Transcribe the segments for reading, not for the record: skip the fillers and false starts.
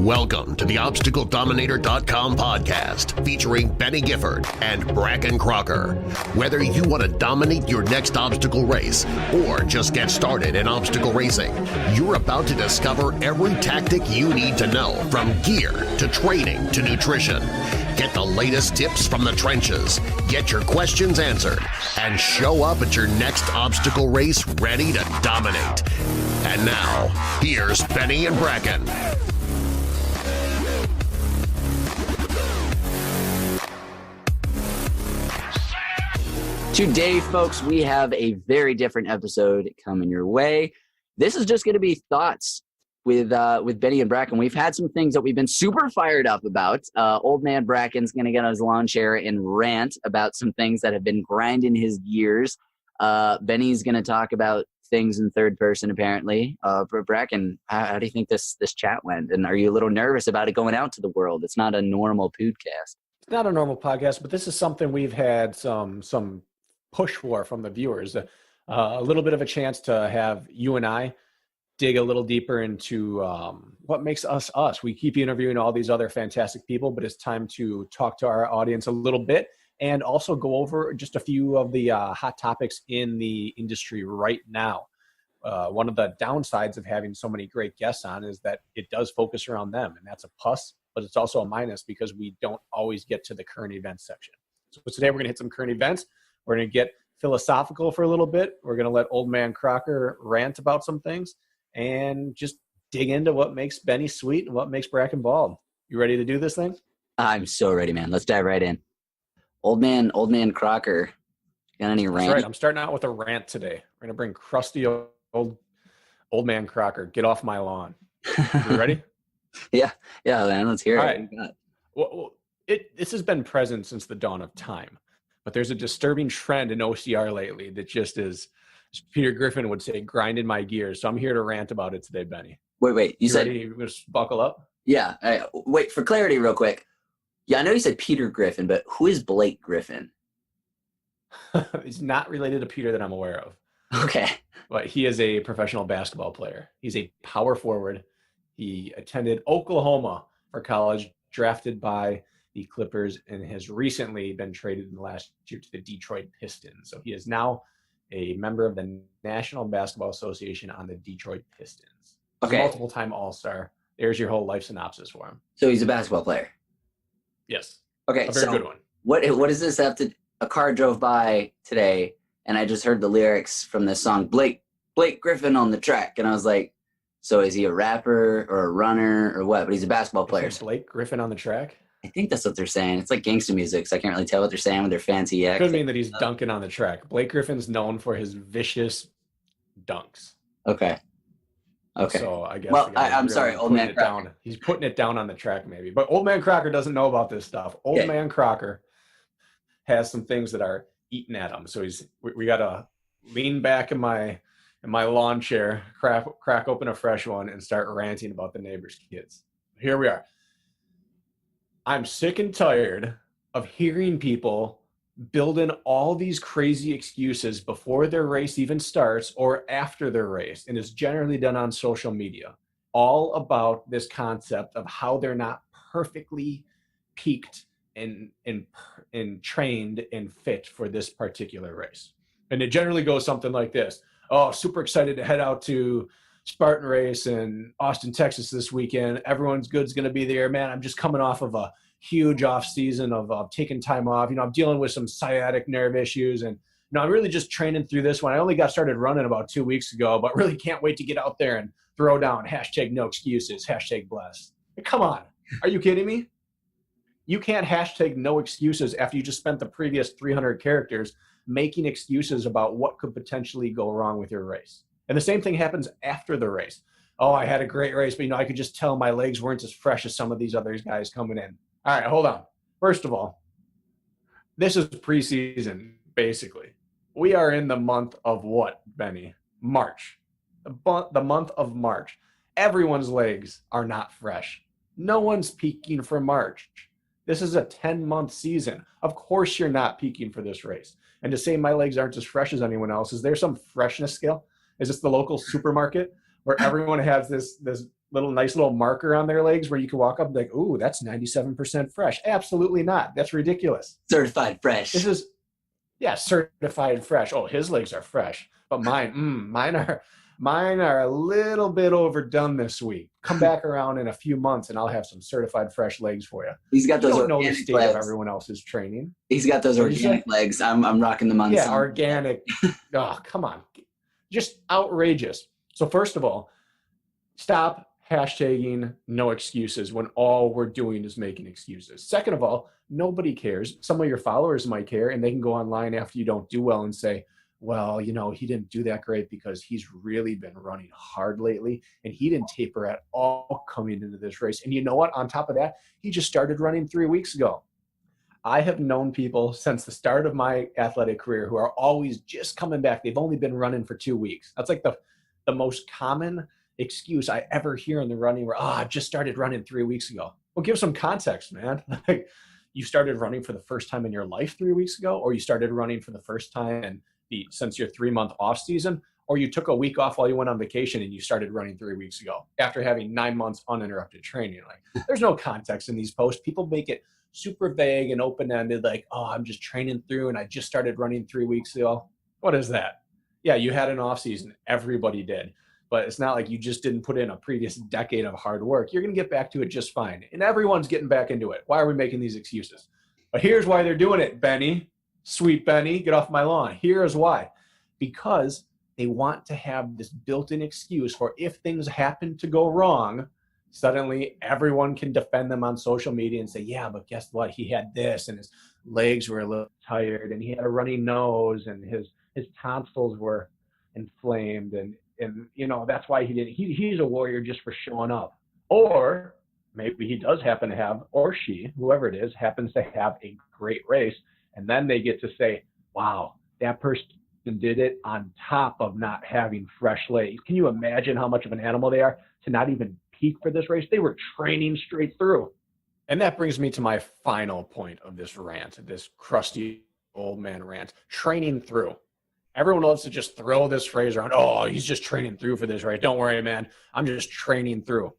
Welcome to the OBSTACLE podcast featuring Benny Gifford and Brakken Crocker. Whether you want to dominate your next obstacle race or just get started in obstacle racing, you're about to discover every tactic you need to know, from gear to training to nutrition. Get the latest tips from the trenches, get your questions answered, and show up at your next obstacle race ready to dominate. And now, here's Beni and Brakken. Today, folks, we have a very different episode coming your way. This is just going to be thoughts with Beni and Brakken. We've had some things that we've been super fired up about. Old man Brakken's going to get on his lawn chair and rant about some things that have been grinding his gears. Benny's going to talk about things in third person, apparently. Brakken, how do you think this chat went? And are you a little nervous about it going out to the world? It's not a normal podcast. It's not a normal podcast, but this is something we've had some push for from the viewers. A little bit of a chance to have you and I dig a little deeper into what makes us us. We keep interviewing all these other fantastic people, but it's time to talk to our audience a little bit and also go over just a few of the hot topics in the industry right now. One of the downsides of having so many great guests on is that it does focus around them, and that's a plus, but it's also a minus because we don't always get to the current events section. So today we're going to hit some current events. We're going to get philosophical for a little bit. We're going to let old man Crocker rant about some things and just dig into what makes Beni sweet and what makes Brakken bald. You ready to do this thing? I'm so ready, man. Let's dive right in. Old man Crocker, got any rant? That's right. I'm starting out with a rant today. We're going to bring crusty old man Crocker. Get off my lawn. You ready? Yeah, man. Let's hear All it. Right. Well, this has been present since the dawn of time. But there's a disturbing trend in OCR lately that just is, as Peter Griffin would say, grinding my gears. So I'm here to rant about it today, Benny. Wait. You said ready? You're going to buckle up? Yeah. Wait, for clarity real quick. Yeah, I know you said Peter Griffin, but who is Blake Griffin? He's not related to Peter that I'm aware of. Okay. But he is a professional basketball player. He's a power forward. He attended Oklahoma for college, drafted by the Clippers, and has recently been traded in the last year to the Detroit Pistons. So he is now a member of the National Basketball Association on the Detroit Pistons. Okay. Multiple-time All-Star. There's your whole life synopsis for him. So he's a basketball player. Yes. Okay. A very good one. What does this have to? A car drove by today, and I just heard the lyrics from this song, Blake Griffin on the track, and I was like, so is he a rapper or a runner or what? But he's a basketball player. Blake Griffin on the track? I think that's what they're saying. It's like gangster music, so I can't really tell what they're saying with their fancy accent. Could mean that he's dunking on the track. Blake Griffin's known for his vicious dunks. Okay. So I guess. Well, I'm sorry, old man Crocker. He's putting it down on the track, maybe. But old man Crocker doesn't know about this stuff. Old man Crocker has some things that are eating at him. So we got to lean back in my lawn chair, crack open a fresh one, and start ranting about the neighbor's kids. Here we are. I'm sick and tired of hearing people building all these crazy excuses before their race even starts or after their race, and it's generally done on social media, all about this concept of how they're not perfectly peaked and trained and fit for this particular race. And it generally goes something like this. Oh, super excited to head out to Spartan race in Austin, Texas this weekend. Everyone's good's going to be there. Man, I'm just coming off of a huge off season of taking time off. I'm dealing with some sciatic nerve issues, and I'm really just training through this one. I only got started running about 2 weeks ago, but really can't wait to get out there and throw down #no excuses, #blessed. Come on. Are you kidding me? You can't #no excuses after you just spent the previous 300 characters making excuses about what could potentially go wrong with your race. And the same thing happens after the race. Oh, I had a great race, but I could just tell my legs weren't as fresh as some of these other guys coming in. All right, hold on. First of all, this is preseason, basically. We are in the month of what, Benny? March. The month of March. Everyone's legs are not fresh. No one's peaking for March. This is a 10-month season. Of course you're not peaking for this race. And to say my legs aren't as fresh as anyone else, is there some freshness scale? Is this the local supermarket where everyone has this nice little marker on their legs where you can walk up and be like, ooh, that's 97% fresh. Absolutely not. That's ridiculous. Certified fresh. This is, yeah, certified fresh. Oh, his legs are fresh, but mine are a little bit overdone this week. Come back around in a few months and I'll have some certified fresh legs for you. He's got those you don't know the organic state legs. of everyone else's training. He's got those organic legs. I'm rocking them on. Yeah, organic. Oh, come on. Just outrageous. So first of all, stop hashtagging no excuses when all we're doing is making excuses. Second of all, nobody cares. Some of your followers might care, and they can go online after you don't do well and say, well, you know, he didn't do that great because he's really been running hard lately and he didn't taper at all coming into this race. And you know what? On top of that, he just started running 3 weeks ago. I have known people since the start of my athletic career who are always just coming back. They've only been running for 2 weeks. That's like the most common excuse I ever hear in the running where, I just started running 3 weeks ago. Well, give some context, man. Like, you started running for the first time in your life 3 weeks ago, or you started running for the first time and since your 3 month off season, or you took a week off while you went on vacation and you started running 3 weeks ago after having 9 months uninterrupted training. Like, there's no context in these posts. People make it super vague and open-ended, like, oh, I'm just training through and I just started running 3 weeks ago. What is that? Yeah, you had an off season. Everybody did. But it's not like you just didn't put in a previous decade of hard work. You're going to get back to it just fine. And everyone's getting back into it. Why are we making these excuses? But here's why they're doing it, Beni. Sweet Beni, get off my lawn. Here's why. Because they want to have this built-in excuse for if things happen to go wrong, suddenly everyone can defend them on social media and say, yeah, but guess what? He had this and his legs were a little tired and he had a runny nose and his tonsils were inflamed and you know, that's why he's a warrior just for showing up. Or maybe he does happen to have, or she, whoever it is, happens to have a great race. And then they get to say, wow, that person did it on top of not having fresh legs. Can you imagine how much of an animal they are to not even peak for this race? They were training straight through. And that brings me to my final point of this rant, this crusty old man rant, training through. Everyone loves to just throw this phrase around. Oh, he's just training through for this race. Don't worry, man. I'm just training through.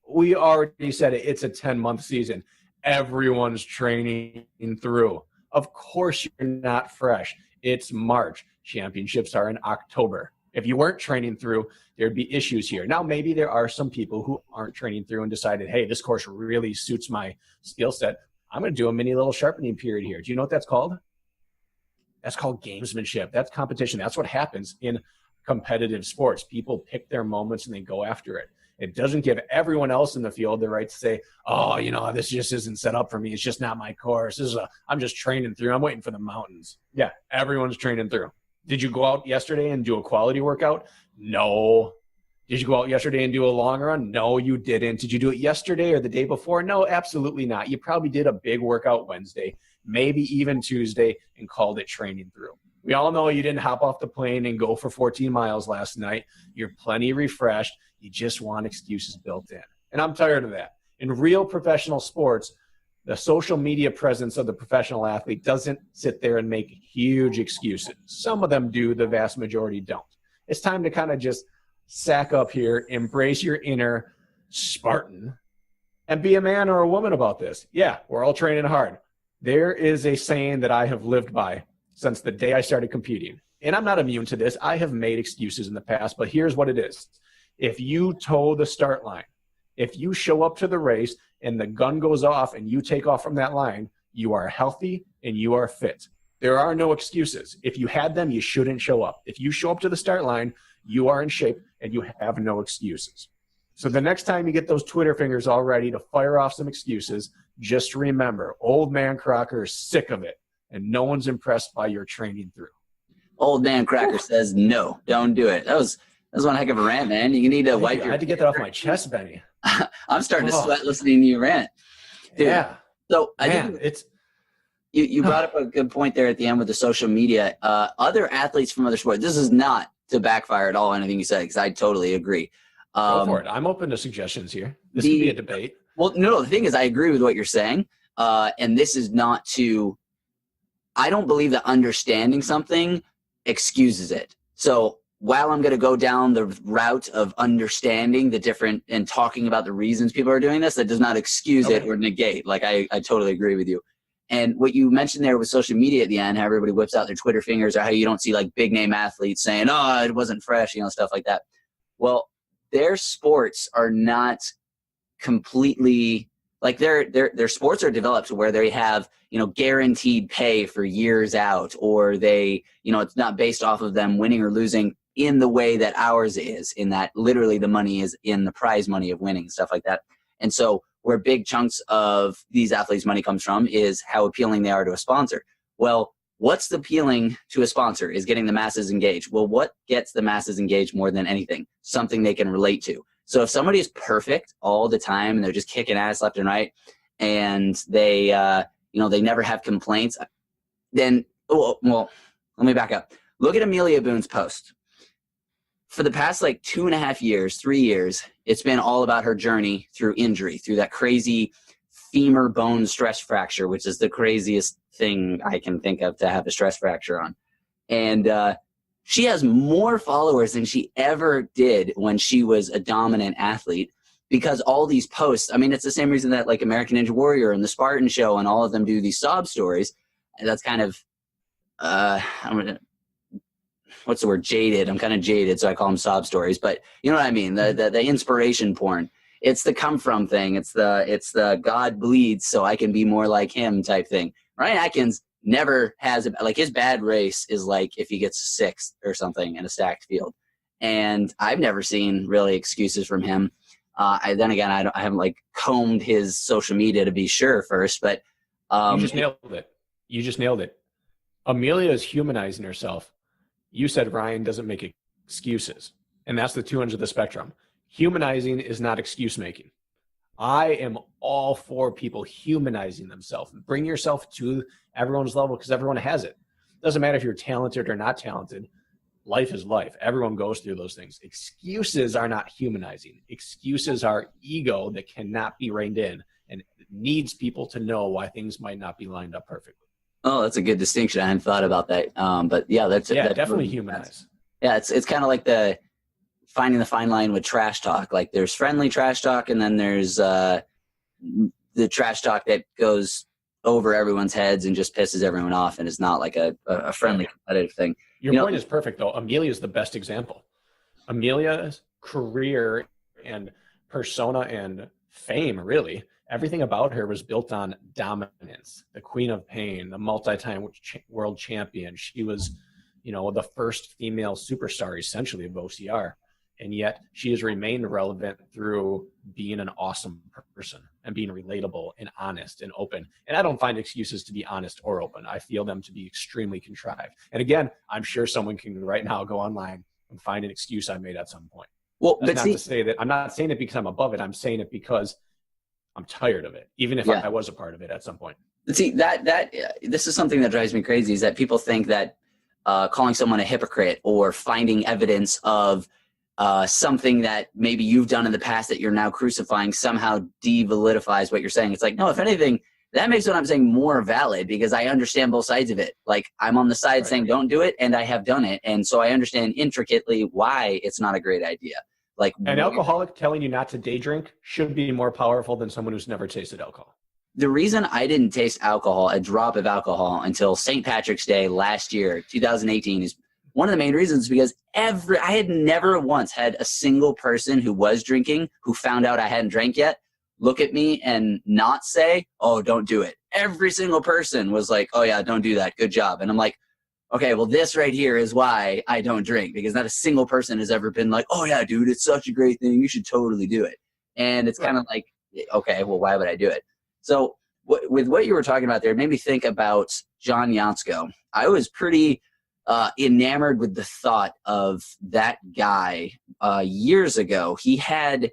We already said it. It's a 10-month season. Everyone's training through. Of course you're not fresh. It's March. Championships are in October. If you weren't training through, there'd be issues here. Now, maybe there are some people who aren't training through and decided, hey, this course really suits my skill set. I'm going to do a mini little sharpening period here. Do you know what that's called? That's called gamesmanship. That's competition. That's what happens in competitive sports. People pick their moments and they go after it. It doesn't give everyone else in the field the right to say, oh, you know, this just isn't set up for me. It's just not my course. I'm just training through. I'm waiting for the mountains. Yeah, everyone's training through. Did you go out yesterday and do a quality workout? No. Did you go out yesterday and do a long run? No, you didn't. Did you do it yesterday or the day before? No, absolutely not. You probably did a big workout Wednesday, maybe even Tuesday, and called it training through. We all know you didn't hop off the plane and go for 14 miles last night. You're plenty refreshed. You just want excuses built in. And I'm tired of that. In real professional sports, the social media presence of the professional athlete doesn't sit there and make huge excuses. Some of them do, the vast majority don't. It's time to kind of just sack up here, embrace your inner Spartan, and be a man or a woman about this. Yeah, we're all training hard. There is a saying that I have lived by since the day I started competing. And I'm not immune to this. I have made excuses in the past, but here's what it is. If you toe the start line, if you show up to the race and the gun goes off and you take off from that line, you are healthy and you are fit. There are no excuses. If you had them, you shouldn't show up. If you show up to the start line, you are in shape and you have no excuses. So the next time you get those Twitter fingers all ready to fire off some excuses, just remember, old man Crocker is sick of it and no one's impressed by your training through. Old man Cracker says, no, don't do it. That was one heck of a rant, man. You need to wipe your... I had to get that off my chest, Beni. I'm starting to sweat listening to you rant. Dude, yeah. So it's... You brought up a good point there at the end with the social media. Other athletes from other sports, this is not to backfire at all, anything you said, because I totally agree. Go for it. I'm open to suggestions here. This could be a debate. Well, no, the thing is, I agree with what you're saying. And this is not to... I don't believe that understanding something excuses it. So while I'm going to go down the route of understanding the different and talking about the reasons people are doing this, that does not excuse it or negate. Like, I totally agree with you. And what you mentioned there with social media at the end, how everybody whips out their Twitter fingers, or how you don't see like big name athletes saying, oh, it wasn't fresh, stuff like that. Well, their sports are not completely like their sports are developed to where they have, guaranteed pay for years out, or they, it's not based off of them winning or losing in the way that ours is, in that literally the money is in the prize money of winning, stuff like that. And so where big chunks of these athletes' money comes from is how appealing they are to a sponsor. Well, what's appealing to a sponsor is getting the masses engaged. Well, what gets the masses engaged more than anything? Something they can relate to. So if somebody is perfect all the time and they're just kicking ass left and right, and they, they never have complaints, then, well, let me back up. Look at Amelia Boone's post. For the past 2.5 years, 3 years, it's been all about her journey through injury, through that crazy femur bone stress fracture, which is the craziest thing I can think of to have a stress fracture on. And she has more followers than she ever did when she was a dominant athlete, because all these posts, I mean, it's the same reason that American Ninja Warrior and the Spartan Show and all of them do these sob stories. And that's kind of, what's the word? Jaded. I'm kind of jaded, so I call them sob stories. But you know what I mean? The inspiration porn. It's the come from thing. It's the God bleeds so I can be more like him type thing. Ryan Atkins never has his bad race is if he gets sixth or something in a stacked field, and I've never seen really excuses from him. I haven't combed his social media to be sure first, but you just nailed it. Amelia is humanizing herself. You said Ryan doesn't make excuses, and that's the two ends of the spectrum. Humanizing is not excuse making. I am all for people humanizing themselves. Bring yourself to everyone's level, because everyone has it. Doesn't matter if you're talented or not talented. Life is life. Everyone goes through those things. Excuses are not humanizing. Excuses are ego that cannot be reined in and needs people to know why things might not be lined up perfectly. Oh, that's a good distinction. I hadn't thought about that. But yeah, that's definitely humanize. Yeah, it's kind of like finding the fine line with trash talk. There's friendly trash talk, and then there's the trash talk that goes over everyone's heads and just pisses everyone off, and is not a friendly competitive thing. Your point is perfect, though. Amelia is the best example. Amelia's career and persona and fame, really, everything about her was built on dominance. The Queen of Pain, the multi-time world champion. She was, the first female superstar, essentially, of OCR. And yet she has remained relevant through being an awesome person and being relatable and honest and open. And I don't find excuses to be honest or open. I feel them to be extremely contrived. And again, I'm sure someone can right now go online and find an excuse I made at some point. Well, that's not to say that I'm not saying it because I'm above it. I'm saying it because I'm tired of it, even if I was a part of it at some point. See, this is something that drives me crazy, is that people think that calling someone a hypocrite or finding evidence of something that maybe you've done in the past that you're now crucifying somehow devalidifies what you're saying. It's no, if anything, that makes what I'm saying more valid, because I understand both sides of it. I'm on the side saying don't do it, and I have done it. And so I understand intricately why it's not a great idea. An alcoholic telling you not to day drink should be more powerful than someone who's never tasted alcohol. The reason I didn't taste alcohol, a drop of alcohol, until St. Patrick's Day last year, 2018, is one of the main reasons, because I had never once had a single person who was drinking, who found out I hadn't drank yet, look at me and not say, oh, don't do it. Every single person was like, oh yeah, don't do that. Good job. And I'm like, okay, well, this right here is why I don't drink, because not a single person has ever been like, oh yeah, dude, it's such a great thing. You should totally do it. And it's kind of like, okay, well, why would I do it? So with what you were talking about there, it made me think about John Yatsko. I was pretty enamored with the thought of that guy years ago. He had,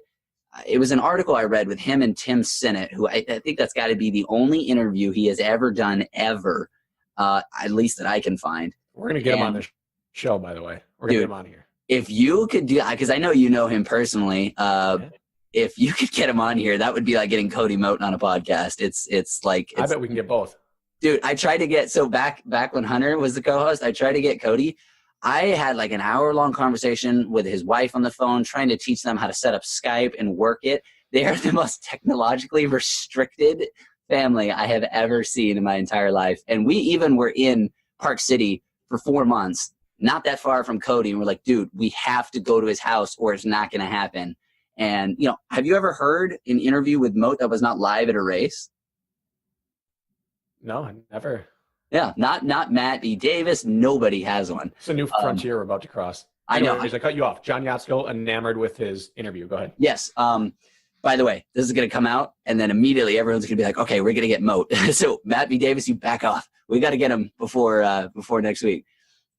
it was an article I read with him and Tim Sinnott, who I think that's got to be the only interview he has ever done ever, at least that I can find. We're going to get him on the show, by the way. We're going to get him on here. If you could do, because I know you know him personally, if you could get him on here, that would be like getting Cody Moten on a podcast. It's like, I bet we can get both. Dude, I tried to get, so back when Hunter was the co-host, I tried to get Cody. I had like an hour-long conversation with his wife on the phone, trying to teach them how to set up Skype and work it. They are the most technologically restricted family I have ever seen in my entire life. And we even were in Park City for 4 months, not that far from Cody. And we're like, dude, we have to go to his house or it's not going to happen. And, you know, have you ever heard an interview with Moat that was not live at a race? No, never. Yeah, not Matt B. Davis. Nobody has one. It's a new frontier we're about to cross. Anyway, I know. As I cut you off, John Yatsko enamored with his interview. Go ahead. Yes. By the way, this is going to come out, and then immediately everyone's going to be like, okay, we're going to get Moat. So Matt B. Davis, you back off. We got to get him before next week.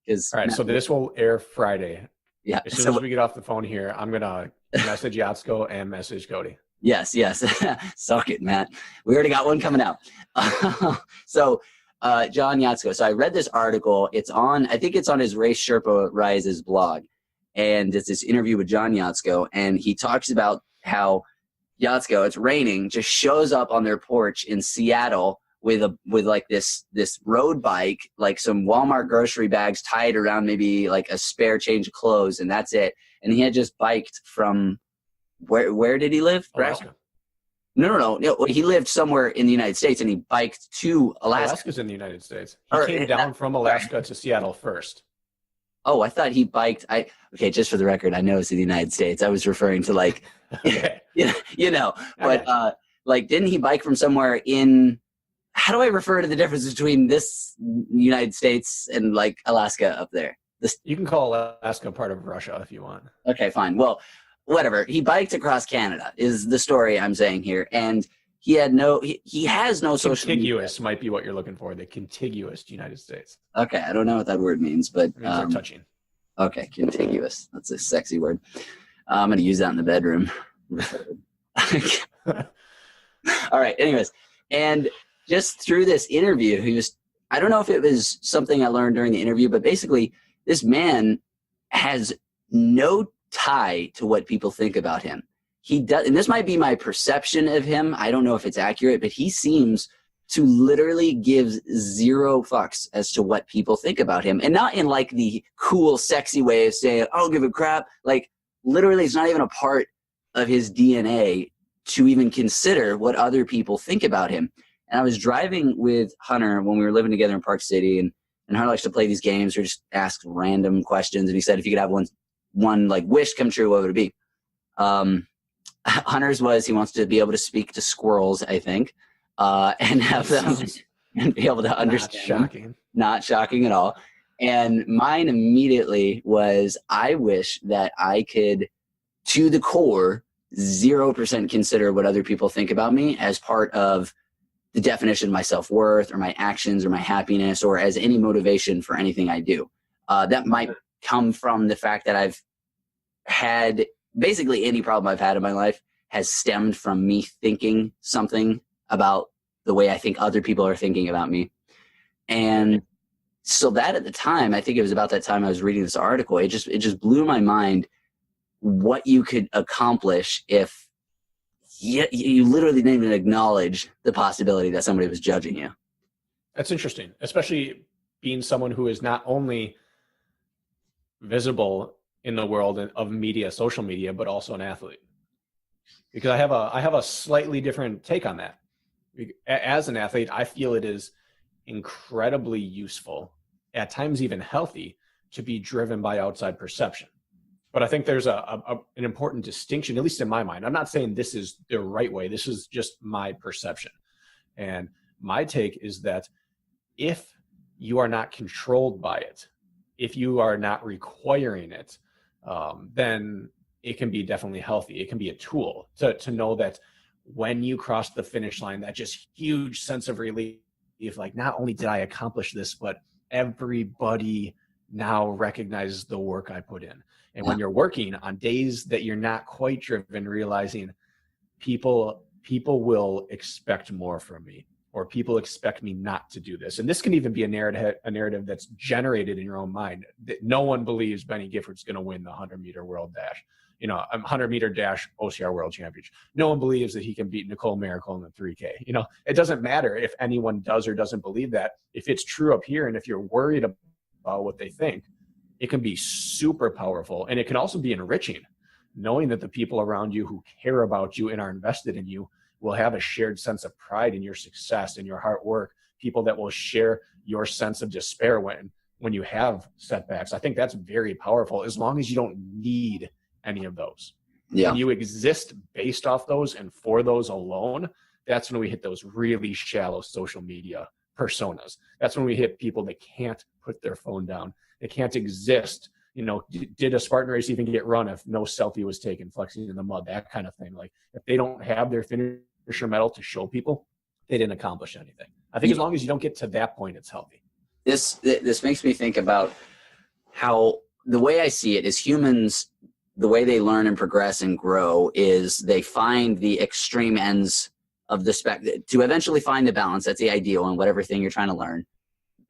All right, so this will air Friday. Yeah. As soon as we get off the phone here, I'm going to message Yatsko and message Cody. Yes. Suck it, Matt. We already got one coming out. So John Yatsko. So I read this article. I think it's on his Race Sherpa Rises blog. And it's this interview with John Yatsko. And he talks about how Yatsko, it's raining, just shows up on their porch in Seattle with like this road bike, like some Walmart grocery bags tied around maybe like a spare change of clothes, and that's it. And he had just biked from where did he live? Alaska. No. He lived somewhere in the United States, and he biked to Alaska. Alaska's in the United States. He came down from Alaska to Seattle first. Oh, I thought he biked. Okay, just for the record, I know it's in the United States. I was referring to like, but like, didn't he bike from somewhere in? How do I refer to the difference between this United States and like Alaska up there? You can call Alaska part of Russia if you want. Okay, fine. Well, whatever. He biked across Canada is the story I'm saying here, and he has no social contiguous media. Might be what you're looking for. The contiguous United States. Okay, I don't know what that word means, but it means they're touching. Okay, contiguous. That's a sexy word. I'm going to use that in the bedroom. All right. Anyways, and just through this interview, I don't know if it was something I learned during the interview, but basically this man has no tie to what people think about him. He does, and this might be my perception of him. I don't know if it's accurate, but he seems to literally give zero fucks as to what people think about him. And not in like the cool, sexy way of saying, I don't give a crap. Like literally it's not even a part of his DNA to even consider what other people think about him. And I was driving with Hunter when we were living together in Park City, and Hunter likes to play these games or just ask random questions. And he said, if you could have one like wish come true, what would it be? Hunter's was he wants to be able to speak to squirrels, I think, and have them and be able to understand them. Not shocking at all. And mine immediately was, I wish that I could, to the core, 0% consider what other people think about me as part of the definition of my self-worth or my actions or my happiness or as any motivation for anything I do. That might come from the fact that I've had basically any problem I've had in my life has stemmed from me thinking something about the way I think other people are thinking about me. And so that at the time, I think it was about that time I was reading this article, it just blew my mind what you could accomplish if you literally didn't even acknowledge the possibility that somebody was judging you. That's interesting, especially being someone who is not only visible in the world of media, social media, but also an athlete. Because I have a slightly different take on that. As an athlete, I feel it is incredibly useful, at times even healthy, to be driven by outside perception. But I think there's an important distinction, at least in my mind. I'm not saying this is the right way. This is just my perception. And my take is that if you are not controlled by it, if you are not requiring it, then it can be definitely healthy. It can be a tool to know that when you cross the finish line, that just huge sense of relief, like not only did I accomplish this, but everybody now recognizes the work I put in. And when you're working on days that you're not quite driven, realizing people will expect more from me, or people expect me not to do this. And this can even be a narrative that's generated in your own mind, that no one believes Beni Gifford's going to win the 100-meter world dash, 100-meter dash OCR world championship. No one believes that he can beat Nicole Miracle in the 3K. It doesn't matter if anyone does or doesn't believe that. If it's true up here, and if you're worried about what they think, it can be super powerful, and it can also be enriching, knowing that the people around you who care about you and are invested in you will have a shared sense of pride in your success and your hard work, people that will share your sense of despair when you have setbacks. I think that's very powerful, as long as you don't need any of those. Yeah. When you exist based off those and for those alone, that's when we hit those really shallow social media personas. That's when we hit people that can't put their phone down. They can't exist. You know, did a Spartan race even get run if no selfie was taken, flexing in the mud, that kind of thing. Like, if they don't have their finisher medal to show people, they didn't accomplish anything. I think as long as you don't get to that point, it's healthy. This makes me think about how the way I see it is humans, the way they learn and progress and grow is they find the extreme ends of the spectrum to eventually find the balance. That's the ideal in whatever thing you're trying to learn,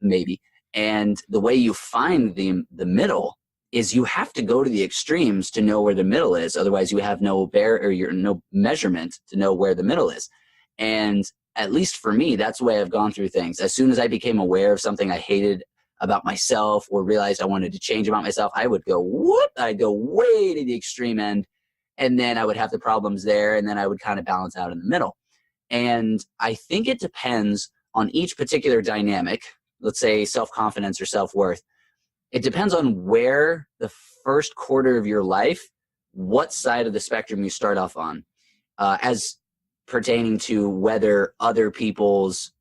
maybe. And the way you find the middle is you have to go to the extremes to know where the middle is. Otherwise, you have no no measurement to know where the middle is. And at least for me, that's the way I've gone through things. As soon as I became aware of something I hated about myself or realized I wanted to change about myself, I would go, whoop, I'd go way to the extreme end. And then I would have the problems there. And then I would kind of balance out in the middle. And I think it depends on each particular dynamic, let's say self-confidence or self-worth. It depends on where the first quarter of your life, what side of the spectrum you start off on, as pertaining to whether other people's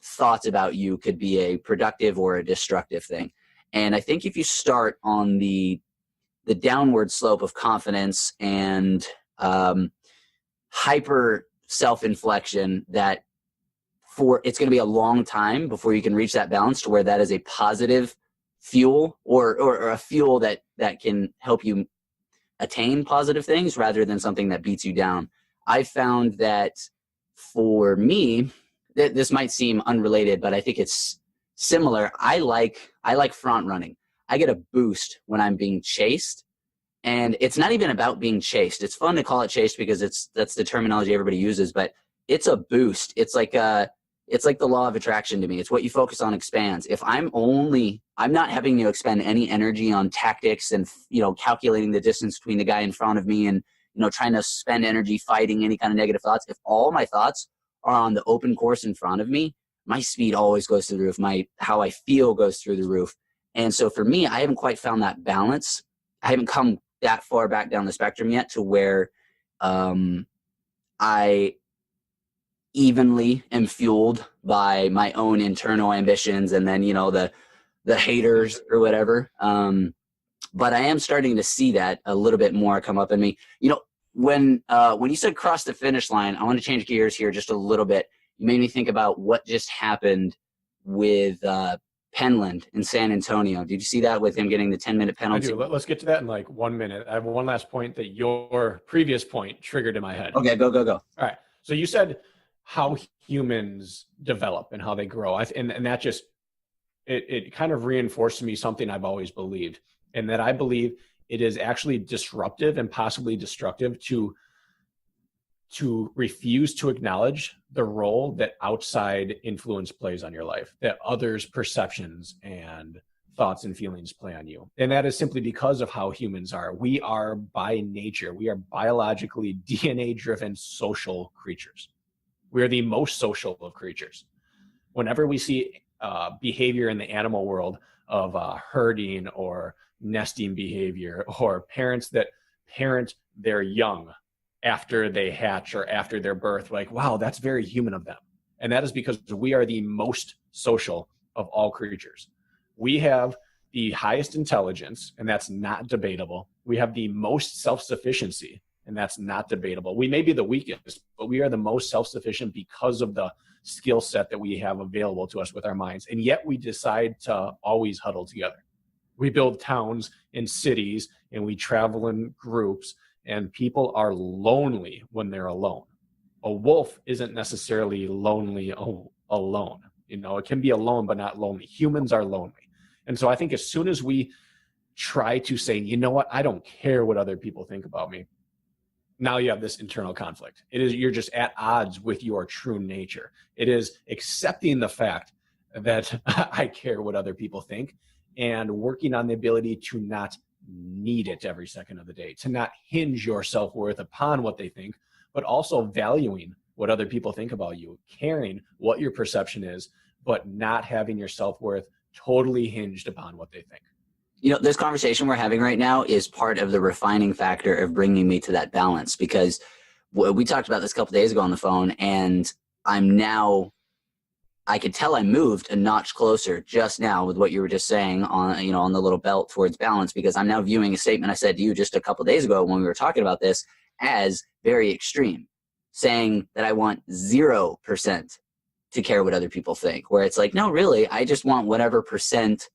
thoughts about you could be a productive or a destructive thing. And I think if you start on the downward slope of confidence and hyper self-inflection, that it's going to be a long time before you can reach that balance to where that is a positive fuel or a fuel that can help you attain positive things rather than something that beats you down. I found that for me, this might seem unrelated, but I think it's similar. I like front running. I get a boost when I'm being chased, and it's not even about being chased. It's fun to call it chased because that's the terminology everybody uses, but it's a boost. It's like the law of attraction to me. It's what you focus on expands. If I'm not having to expend any energy on tactics and, calculating the distance between the guy in front of me and, trying to spend energy fighting any kind of negative thoughts. If all my thoughts are on the open course in front of me, my speed always goes through the roof. How I feel goes through the roof. And so for me, I haven't quite found that balance. I haven't come that far back down the spectrum yet to where I evenly am fueled by my own internal ambitions and then, the haters or whatever. But I am starting to see that a little bit more come up in me. When you said cross the finish line, I want to change gears here just a little bit. You made me think about what just happened with Penland in San Antonio. Did you see that with him getting the 10-minute penalty? I do. Let's get to that in like 1 minute. I have one last point that your previous point triggered in my head. Okay, go. All right. So you said how humans develop and how they grow. And that just, it kind of reinforced to me something I've always believed, and that I believe it is actually disruptive and possibly destructive to refuse to acknowledge the role that outside influence plays on your life, that others' perceptions and thoughts and feelings play on you. And that is simply because of how humans are. We are by nature, we are biologically DNA-driven social creatures. We are the most social of creatures. Whenever we see behavior in the animal world of herding or nesting behavior, or parents that parent their young after they hatch or after their birth, like, wow, that's very human of them. And that is because we are the most social of all creatures. We have the highest intelligence, and that's not debatable. We have the most self-sufficiency, and that's not debatable. We may be the weakest, but we are the most self-sufficient because of the skill set that we have available to us with our minds. And yet we decide to always huddle together. We build towns and cities, and we travel in groups, and people are lonely when they're alone. A wolf isn't necessarily lonely alone. It can be alone, but not lonely. Humans are lonely. And so I think as soon as we try to say, you know what, I don't care what other people think about me, now you have this internal conflict. You're just at odds with your true nature. It is accepting the fact that I care what other people think and working on the ability to not need it every second of the day, to not hinge your self-worth upon what they think, but also valuing what other people think about you, caring what your perception is, but not having your self-worth totally hinged upon what they think. You know, this conversation we're having right now is part of the refining factor of bringing me to that balance, because we talked about this a couple days ago on the phone, and I could tell I moved a notch closer just now with what you were just saying on, you know, on the little belt towards balance, because I'm now viewing a statement I said to you just a couple days ago when we were talking about this as very extreme, saying that I want 0% to care what other people think, where it's like, no, really, I just want whatever percent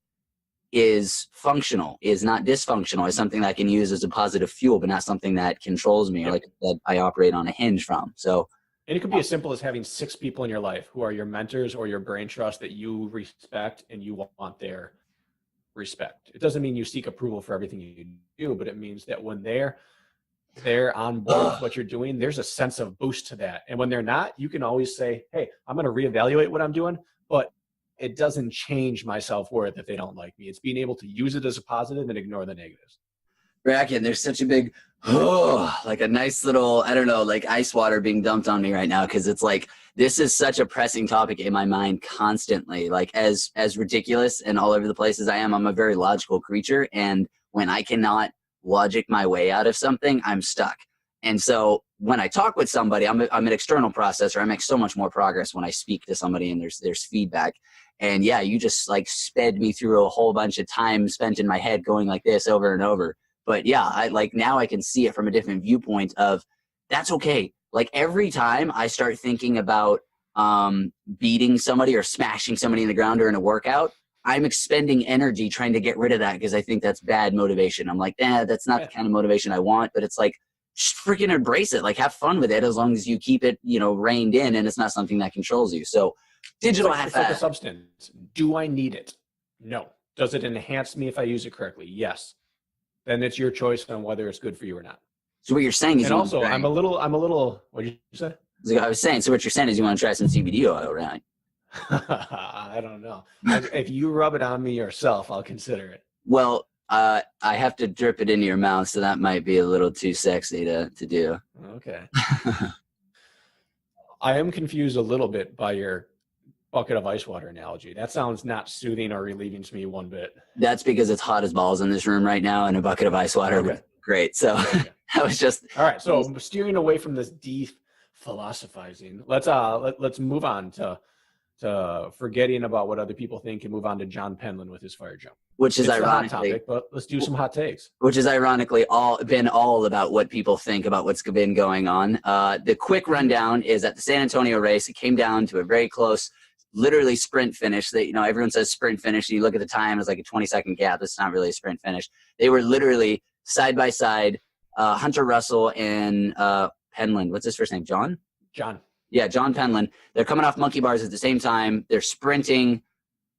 is functional, is not dysfunctional, is something that I can use as a positive fuel, but not something that controls me or like that I operate on a hinge from. So, and it could be as simple as having 6 people in your life who are your mentors or your brain trust that you respect and you want their respect. It doesn't mean you seek approval for everything you do, but it means that when they're on board with what you're doing, there's a sense of boost to that. And when they're not, you can always say, hey, I'm going to reevaluate what I'm doing, but it doesn't change my self-worth if they don't like me. It's being able to use it as a positive and ignore the negatives. Brakken, there's such a big, like a nice little, I don't know, like ice water being dumped on me right now, because it's like, this is such a pressing topic in my mind constantly. Like as ridiculous and all over the place as I am, I'm a very logical creature. And when I cannot logic my way out of something, I'm stuck. And so when I talk with somebody, I'm an external processor. I make so much more progress when I speak to somebody and there's feedback. And yeah, you just like sped me through a whole bunch of time spent in my head going like this over and over. But yeah, I like now I can see it from a different viewpoint of that's okay. Like every time I start thinking about beating somebody or smashing somebody in the ground during a workout, I'm expending energy trying to get rid of that because I think that's bad motivation. I'm like, that's not the kind of motivation I want. But it's like, just freaking embrace it. Like have fun with it as long as you keep it, you know, reined in and it's not something that controls you. So digital it's like a substance. Do I need it? No. Does it enhance me if I use it correctly? Yes. Then it's your choice on whether it's good for you or not. So what you're saying is, and also I'm a little. What did you say? I was saying. So what you're saying is you want to try some CBD oil, right? I don't know. If you rub it on me yourself, I'll consider it. Well, I have to drip it into your mouth, so that might be a little too sexy to do. Okay. I am confused a little bit by your bucket of ice water analogy. That sounds not soothing or relieving to me one bit. That's because it's hot as balls in this room right now, and a bucket of ice water. Okay. Great. So that was just all right. So steering away from this deep philosophizing, let's move on to forgetting about what other people think and move on to John Penland with his fire jump. Which is ironically, a hot topic, but let's do some hot takes. Which is ironically been all about what people think about what's been going on. The quick rundown is at the San Antonio race, it came down to a very close, literally sprint finish. That, you know, everyone says sprint finish, and you look at the time, it's like a 20-second gap. It's not really a sprint finish. They were literally side by side. Hunter Russell and Penland. What's his first name? John. Yeah, John Penland. They're coming off monkey bars at the same time. They're sprinting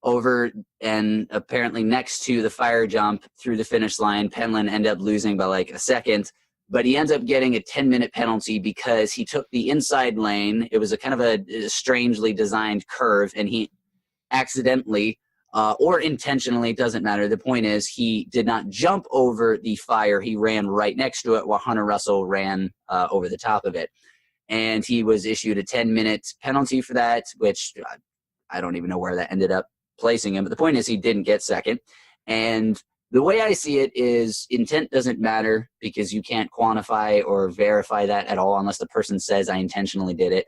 over and apparently next to the fire jump through the finish line. Penland ended up losing by like a second, but he ends up getting a 10-minute penalty because he took the inside lane. It was a kind of a strangely designed curve, and he accidentally or intentionally, doesn't matter. The point is he did not jump over the fire. He ran right next to it while Hunter Russell ran over the top of it. And he was issued a 10-minute penalty for that, which I don't even know where that ended up placing him. But the point is he didn't get second. And the way I see it is intent doesn't matter because you can't quantify or verify that at all unless the person says I intentionally did it.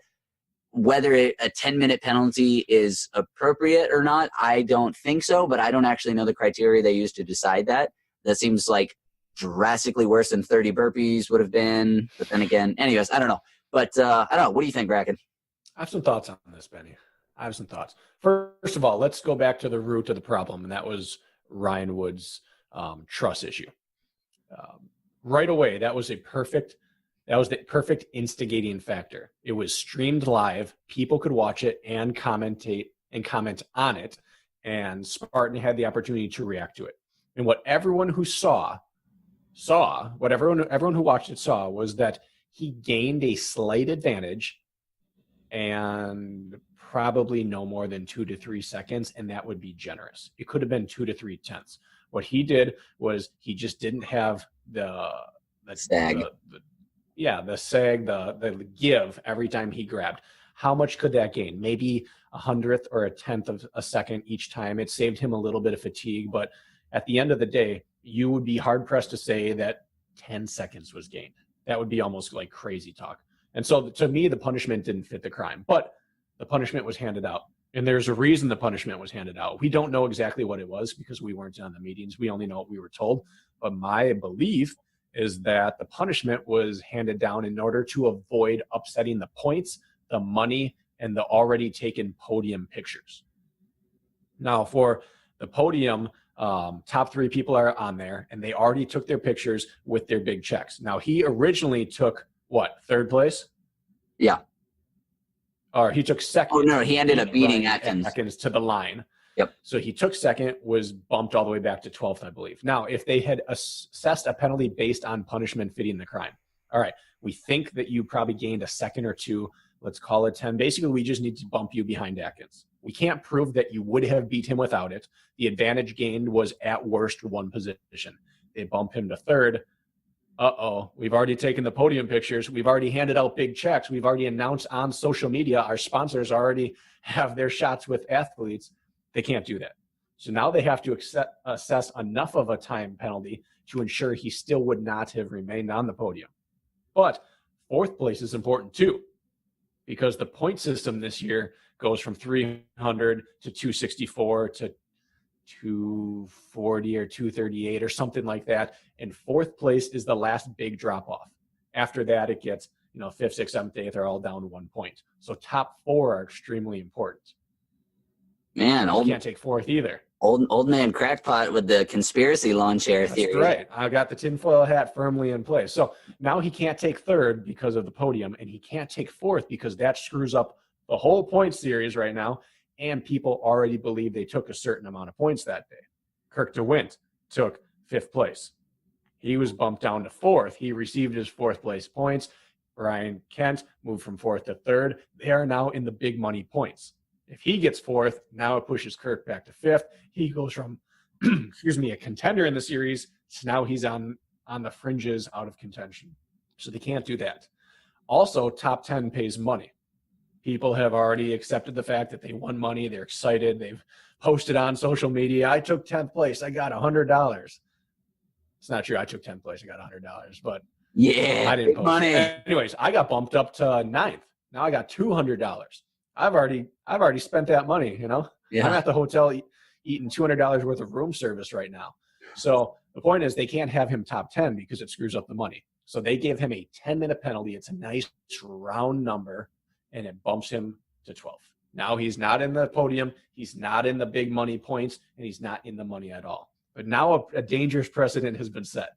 Whether a 10-minute penalty is appropriate or not, I don't think so, but I don't actually know the criteria they use to decide that. That seems like drastically worse than 30 burpees would have been. But then again, anyways, I don't know. But I don't know. What do you think, Brakken? I have some thoughts on this, Benny. I have some thoughts. First of all, let's go back to the root of the problem, and that was Ryan Woods' truss issue. Right away, that was the perfect instigating factor. It was streamed live. People could watch it and comment on it, and Spartan had the opportunity to react to it. And what everyone who everyone who watched it saw was that he gained a slight advantage and probably no more than 2 to 3 seconds, and that would be generous. It could have been 2 to 3 tenths. What he did was he just didn't have the Sag. the sag, the give every time he grabbed. How much could that gain? Maybe 100th or a 10th of a second each time. It saved him a little bit of fatigue, but at the end of the day, you would be hard pressed to say that 10 seconds was gained. That would be almost like crazy talk. And so to me, the punishment didn't fit the crime, but the punishment was handed out. And there's a reason the punishment was handed out. We don't know exactly what it was because we weren't on the meetings. We only know what we were told. But my belief is that the punishment was handed down in order to avoid upsetting the points, the money, and the already taken podium pictures. Now, for the podium, top 3 people are on there, and they already took their pictures with their big checks. Now, he originally took, what, 3rd place? Yeah. Or he took 2nd. Oh, no, he ended up beating Atkins to the line. Yep. So he took 2nd, was bumped all the way back to 12th, I believe. Now, if they had assessed a penalty based on punishment fitting the crime, all right, we think that you probably gained a second or 2. Let's call it 10. Basically, we just need to bump you behind Atkins. We can't prove that you would have beat him without it. The advantage gained was at worst 1 position. They bump him to 3rd. Uh-oh, we've already taken the podium pictures. We've already handed out big checks. We've already announced on social media. Our sponsors already have their shots with athletes. They can't do that. So now they have to assess enough of a time penalty to ensure he still would not have remained on the podium. But 4th place is important too, because the point system this year goes from 300 to 264 to 240 or 238 or something like that. And 4th place is the last big drop off. After that, it gets, 5th, 6th, 7th, 8th are all down 1 point. So top 4 are extremely important. Man, you can't take 4th either. Old man crackpot with the conspiracy lawn chair theory. That's right. I got the tinfoil hat firmly in place. So now he can't take 3rd because of the podium, and he can't take 4th because that screws up the whole point series right now. And people already believe they took a certain amount of points that day. Kirk DeWint took 5th place. He was bumped down to 4th. He received his 4th place points. Ryan Kent moved from 4th to 3rd. They are now in the big money points. If he gets 4th, now it pushes Kirk back to 5th. He goes from, a contender in the series to now he's on the fringes out of contention. So they can't do that. Also, top 10 pays money. People have already accepted the fact that they won money. They're excited. They've posted on social media, I took 10th place. I got $100. It's not true. I took 10th place. I got $100. But yeah, I didn't post money. Anyways, I got bumped up to 9th. Now I got $200. I've already spent that money, Yeah. I'm at the hotel eating $200 worth of room service right now. So the point is they can't have him top 10 because it screws up the money. So they gave him a 10-minute penalty. It's a nice round number, and it bumps him to 12th. Now he's not in the podium. He's not in the big money points, and he's not in the money at all. But now a dangerous precedent has been set.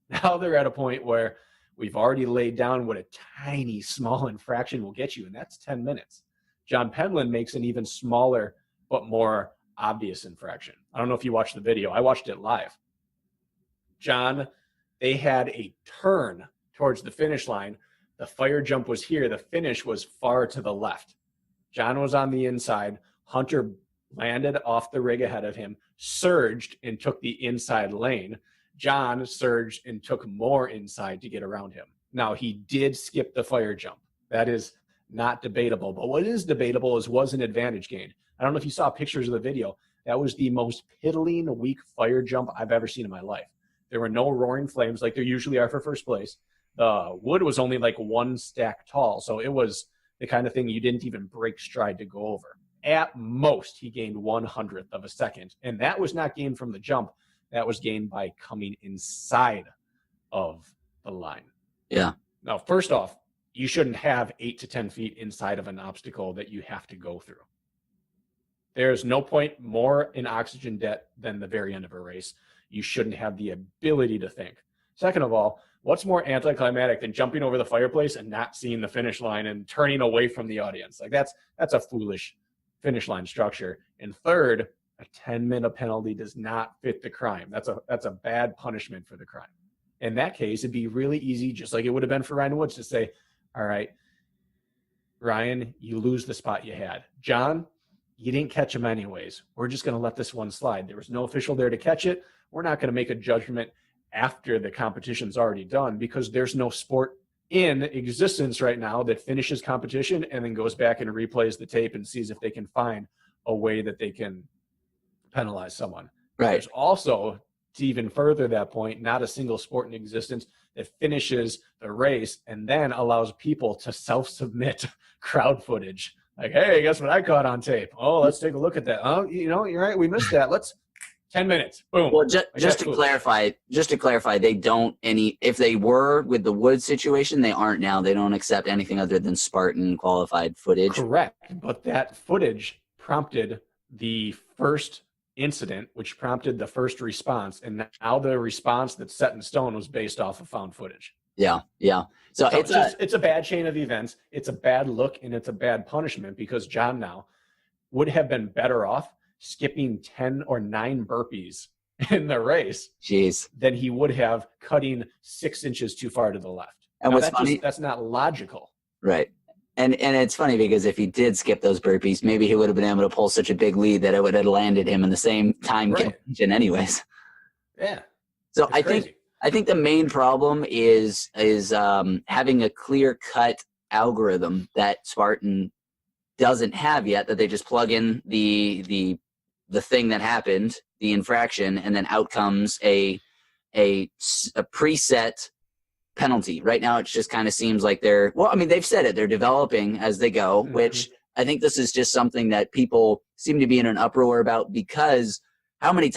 Now they're at a point where we've already laid down what a tiny, small infraction will get you, and that's 10 minutes. John Penland makes an even smaller but more obvious infraction. I don't know if you watched the video. I watched it live. John, they had a turn towards the finish line. The fire jump was here. The finish was far to the left. John was on the inside. Hunter landed off the rig ahead of him, surged and took the inside lane. John surged and took more inside to get around him. Now, he did skip the fire jump. That is not debatable. But what is debatable was an advantage gained. I don't know if you saw pictures of the video. That was the most piddling, weak fire jump I've ever seen in my life. There were no roaring flames like there usually are for first place. The wood was only like 1 stack tall, so it was the kind of thing you didn't even break stride to go over. At most, he gained 1/100th of a second, and that was not gained from the jump. That was gained by coming inside of the line. Yeah. Now, first off, you shouldn't have 8 to 10 feet inside of an obstacle that you have to go through. There's no point more in oxygen debt than the very end of a race. You shouldn't have the ability to think. Second of all, what's more anticlimactic than jumping over the fireplace and not seeing the finish line and turning away from the audience? Like that's a foolish finish line structure. And third, a 10-minute penalty does not fit the crime. That's a bad punishment for the crime. In that case, it'd be really easy, just like it would have been for Ryan Woods, to say, all right, Ryan, you lose the spot you had. John, you didn't catch him anyways. We're just going to let this one slide. There was no official there to catch it. We're not going to make a judgment after the competition's already done, because there's no sport in existence right now that finishes competition and then goes back and replays the tape and sees if they can find a way that they can penalize someone. Right. There's also, to even further that point, not a single sport in existence that finishes the race and then allows people to self-submit crowd footage. Like, hey, guess what I caught on tape? Oh, let's take a look at that. Oh, you're right. We missed that. Let's 10 minutes. Boom. Well, just to clarify, they don't if they were with the Woods situation, they aren't now. They don't accept anything other than Spartan qualified footage. Correct. But that footage prompted the first incident, which prompted the first response. And now the response that's set in stone was based off of found footage. Yeah. Yeah. So it's a bad chain of events. It's a bad look, and it's a bad punishment, because John now would have been better off skipping 10 or 9 burpees in the race than he would have cutting 6 inches too far to the left. And what's funny, that's not logical. Right. And it's funny because if he did skip those burpees, maybe he would have been able to pull such a big lead that it would have landed him in the same time condition anyways. Yeah. So I think the main problem is having a clear-cut algorithm that Spartan doesn't have yet, that they just plug in the thing that happened, the infraction, and then out comes a preset penalty. Right now, it just kind of seems like they've said it, they're developing as they go, which I think this is just something that people seem to be in an uproar about, because how many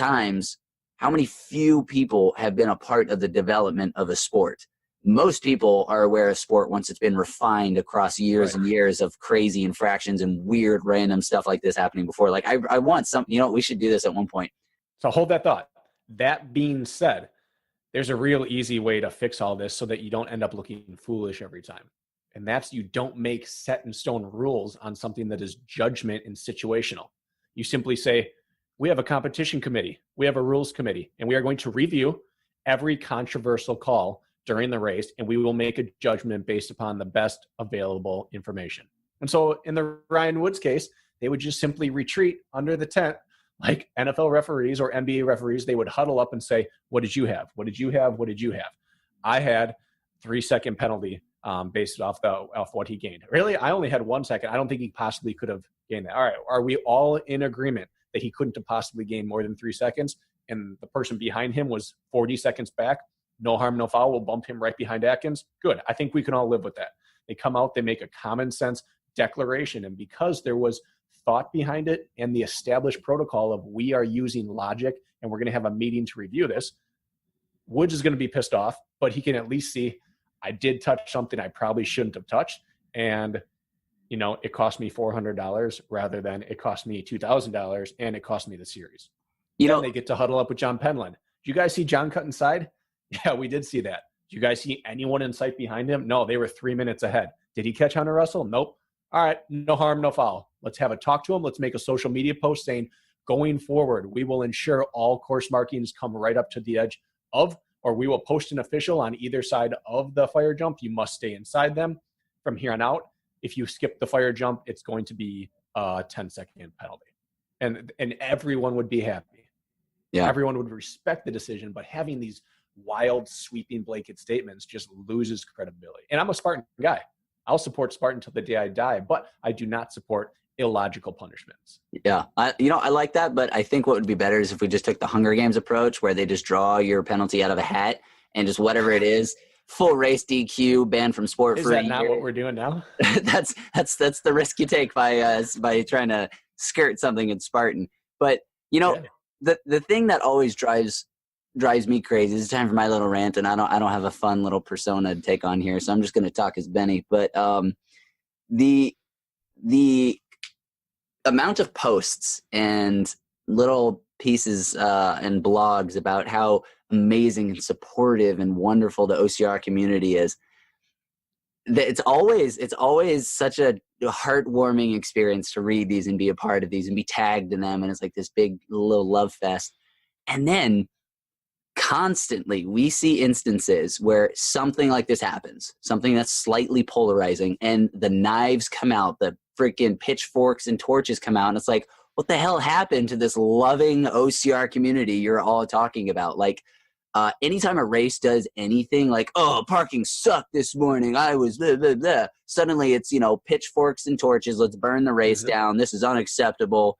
few people have been a part of the development of a sport? Most people are aware of sport once it's been refined across years and years of crazy infractions and weird random stuff like this happening before. Like I want some, we should do this at one point. So hold that thought. That being said, there's a real easy way to fix all this so that you don't end up looking foolish every time. And that's, you don't make set in stone rules on something that is judgment and situational. You simply say, we have a competition committee, we have a rules committee, and we are going to review every controversial call during the race, and we will make a judgment based upon the best available information. And so in the Ryan Woods case, they would just simply retreat under the tent like NFL referees or NBA referees. They would huddle up and say, what did you have? What did you have? What did you have? I had 3-second penalty based off what he gained. Really, I only had 1 second. I don't think he possibly could have gained that. All right, are we all in agreement that he couldn't have possibly gained more than 3 seconds? And the person behind him was 40 seconds back. No harm, no foul. We'll bump him right behind Atkins. Good. I think we can all live with that. They come out, they make a common sense declaration. And because there was thought behind it and the established protocol of we are using logic and we're going to have a meeting to review this, Woods is going to be pissed off, but he can at least see, I did touch something I probably shouldn't have touched. And, it cost me $400 rather than it cost me $2,000 and it cost me the series. They get to huddle up with John Penland. Did you guys see John cut inside? Yeah, we did see that. Did you guys see anyone in sight behind him? No, they were 3 minutes ahead. Did he catch Hunter Russell? Nope. All right, no harm, no foul. Let's have a talk to him. Let's make a social media post saying, going forward, we will ensure all course markings come right up to the edge of, or we will post an official on either side of the fire jump. You must stay inside them from here on out. If you skip the fire jump, it's going to be a 10-second penalty. And everyone would be happy. Yeah. Everyone would respect the decision, but having these wild, sweeping blanket statements just loses credibility. And I'm a Spartan guy. I'll support Spartan till the day I die, but I do not support illogical punishments. Yeah. I like that, but I think what would be better is if we just took the Hunger Games approach, where they just draw your penalty out of a hat and just whatever it is, full race DQ, banned from sport for a year. Is that not what we're doing now? That's the risk you take by trying to skirt something in Spartan. But the thing that always drives me crazy. It's time for my little rant, and I don't have a fun little persona to take on here, so I'm just going to talk as Beni. But the amount of posts and little pieces and blogs about how amazing and supportive and wonderful the OCR community is, it's always such a heartwarming experience to read these and be a part of these and be tagged in them, and it's like this big little love fest. And then constantly we see instances where something like this happens, something that's slightly polarizing, and the knives come out, the freaking pitchforks and torches come out, and it's like, what the hell happened to this loving OCR community you're all talking about? Like, anytime a race does anything like, oh, parking sucked this morning, I was blah, blah, blah. Suddenly it's, pitchforks and torches. Let's burn the race down. This is unacceptable.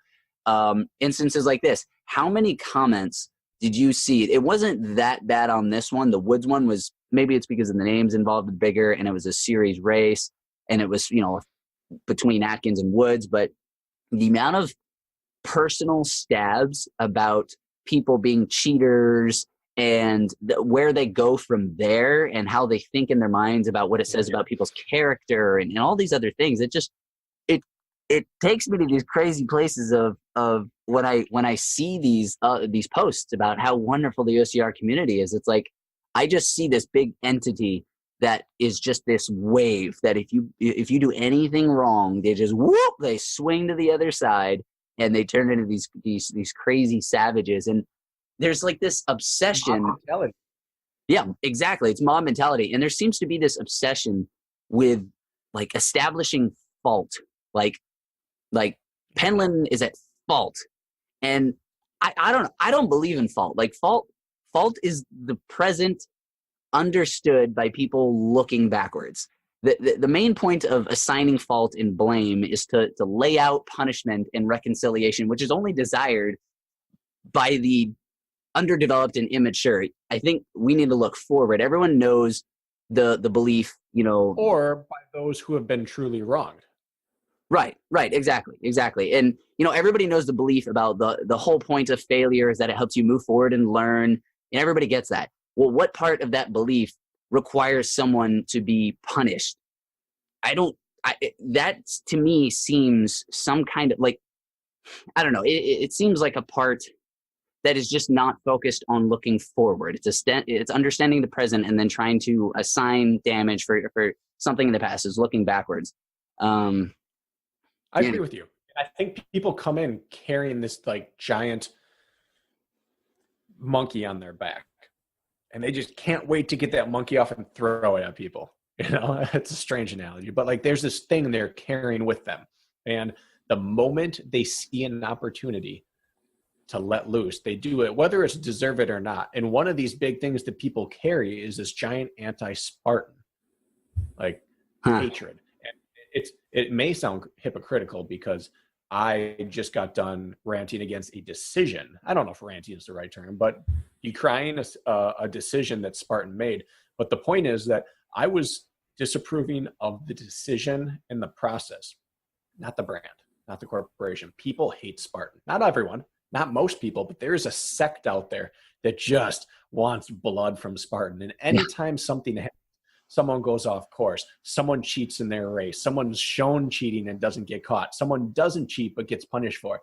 Instances like this. How many comments did you see? It wasn't that bad on this one. The Woods one was, maybe it's because of the names involved bigger, and it was a series race, and it was, between Atkins and Woods. But the amount of personal stabs about people being cheaters and where they go from there and how they think in their minds about what it says about people's character and all these other things, it takes me to these crazy places of when I see these posts about how wonderful the OCR community is. It's like I just see this big entity that is just this wave that if you do anything wrong, they just whoop, they swing to the other side and they turn into these crazy savages. And there's like this obsession. Yeah, exactly. It's mob mentality. And there seems to be this obsession with like establishing fault. Like Penland is at fault. And I don't believe in fault. Like fault is the present understood by people looking backwards. The main point of assigning fault and blame is to lay out punishment and reconciliation, which is only desired by the underdeveloped and immature. I think we need to look forward. Everyone knows the belief, or by those who have been truly wronged. Right, exactly. And everybody knows the belief about the whole point of failure is that it helps you move forward and learn, and everybody gets that. Well, what part of that belief requires someone to be punished? That to me seems some kind of like, I don't know. It seems like a part that is just not focused on looking forward. It's understanding the present and then trying to assign damage for something in the past is looking backwards. I agree with you. I think people come in carrying this like giant monkey on their back, and they just can't wait to get that monkey off and throw it at people. It's a strange analogy, but like there's this thing they're carrying with them. And the moment they see an opportunity to let loose, they do it, whether it's deserve it or not. And one of these big things that people carry is this giant anti-Spartan, hatred. And it may sound hypocritical because I just got done ranting against a decision. I don't know if ranting is the right term, but decrying a decision that Spartan made. But the point is that I was disapproving of the decision and the process, not the brand, not the corporation. People hate Spartan. Not everyone, not most people, but there's a sect out there that just wants blood from Spartan. And anytime something happens, someone goes off course, someone cheats in their race, someone's shown cheating and doesn't get caught, someone doesn't cheat but gets punished for it.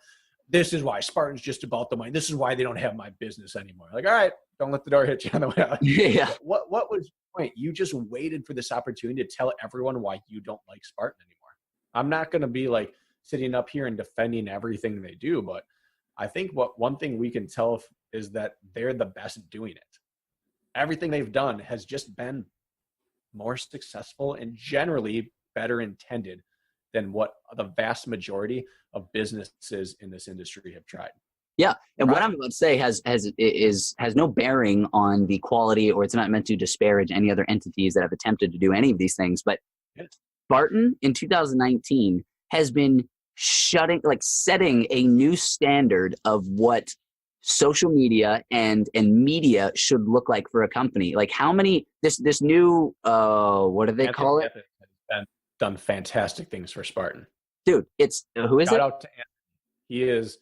This is why Spartan's just about the money. This is why they don't have my business anymore. Like, all right, don't let the door hit you on the way out. Yeah. What was the point? You just waited for this opportunity to tell everyone why you don't like Spartan anymore. I'm not going to be like sitting up here and defending everything they do, but I think one thing we can tell is that they're the best at doing it. Everything they've done has just been more successful and generally better intended than what the vast majority of businesses in this industry have tried. Yeah. And what I'm about to say has no bearing on the quality, or it's not meant to disparage any other entities that have attempted to do any of these things. But Spartan in 2019 has been setting a new standard of what social media and media should look like for a company. Like how many, this new, what do they call it? Has done fantastic things for Spartan. Dude, it's, who is it? Shout out to Anthony. He is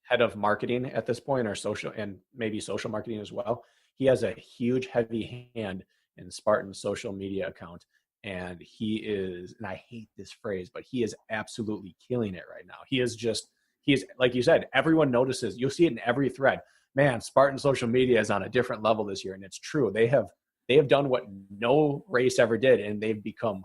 head of marketing at this point, or social, and maybe social marketing as well. He has a huge, heavy hand in Spartan's social media account. And he is, and I hate this phrase, but he is absolutely killing it right now. He is like you said, everyone notices. You'll see it in every thread. Man, Spartan social media is on a different level this year. And it's true. They have done what no race ever did. And they've become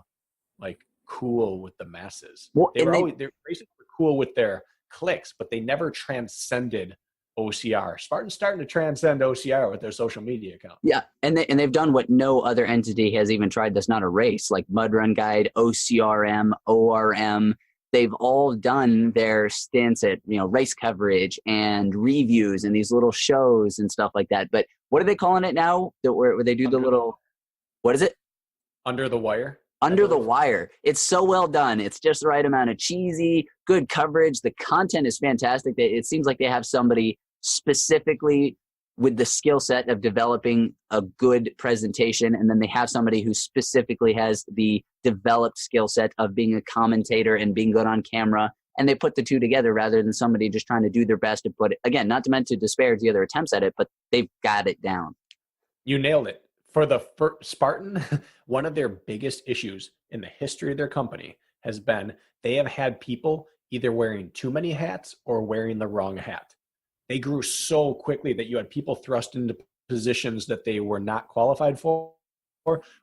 like cool with the masses. Well, their races were cool with their cliques, but they never transcended OCR. Spartan's starting to transcend OCR with their social media account. Yeah, and they've done what no other entity has even tried that's not a race, like Mud Run Guide, OCRM, ORM. They've all done their stints at, race coverage and reviews and these little shows and stuff like that. But what are they calling it now? Where they do the little, what is it? Under the Wire. Under the Wire. It's so well done. It's just the right amount of cheesy, good coverage. The content is fantastic. It seems like they have somebody specifically with the skill set of developing a good presentation, and then they have somebody who specifically has the developed skill set of being a commentator and being good on camera, and they put the two together rather than somebody just trying to do their best to put it, again, not meant to disparage the other attempts at it, but they've got it down. You nailed it. For the Spartan, one of their biggest issues in the history of their company has been they have had people either wearing too many hats or wearing the wrong hat. They grew so quickly that you had people thrust into positions that they were not qualified for,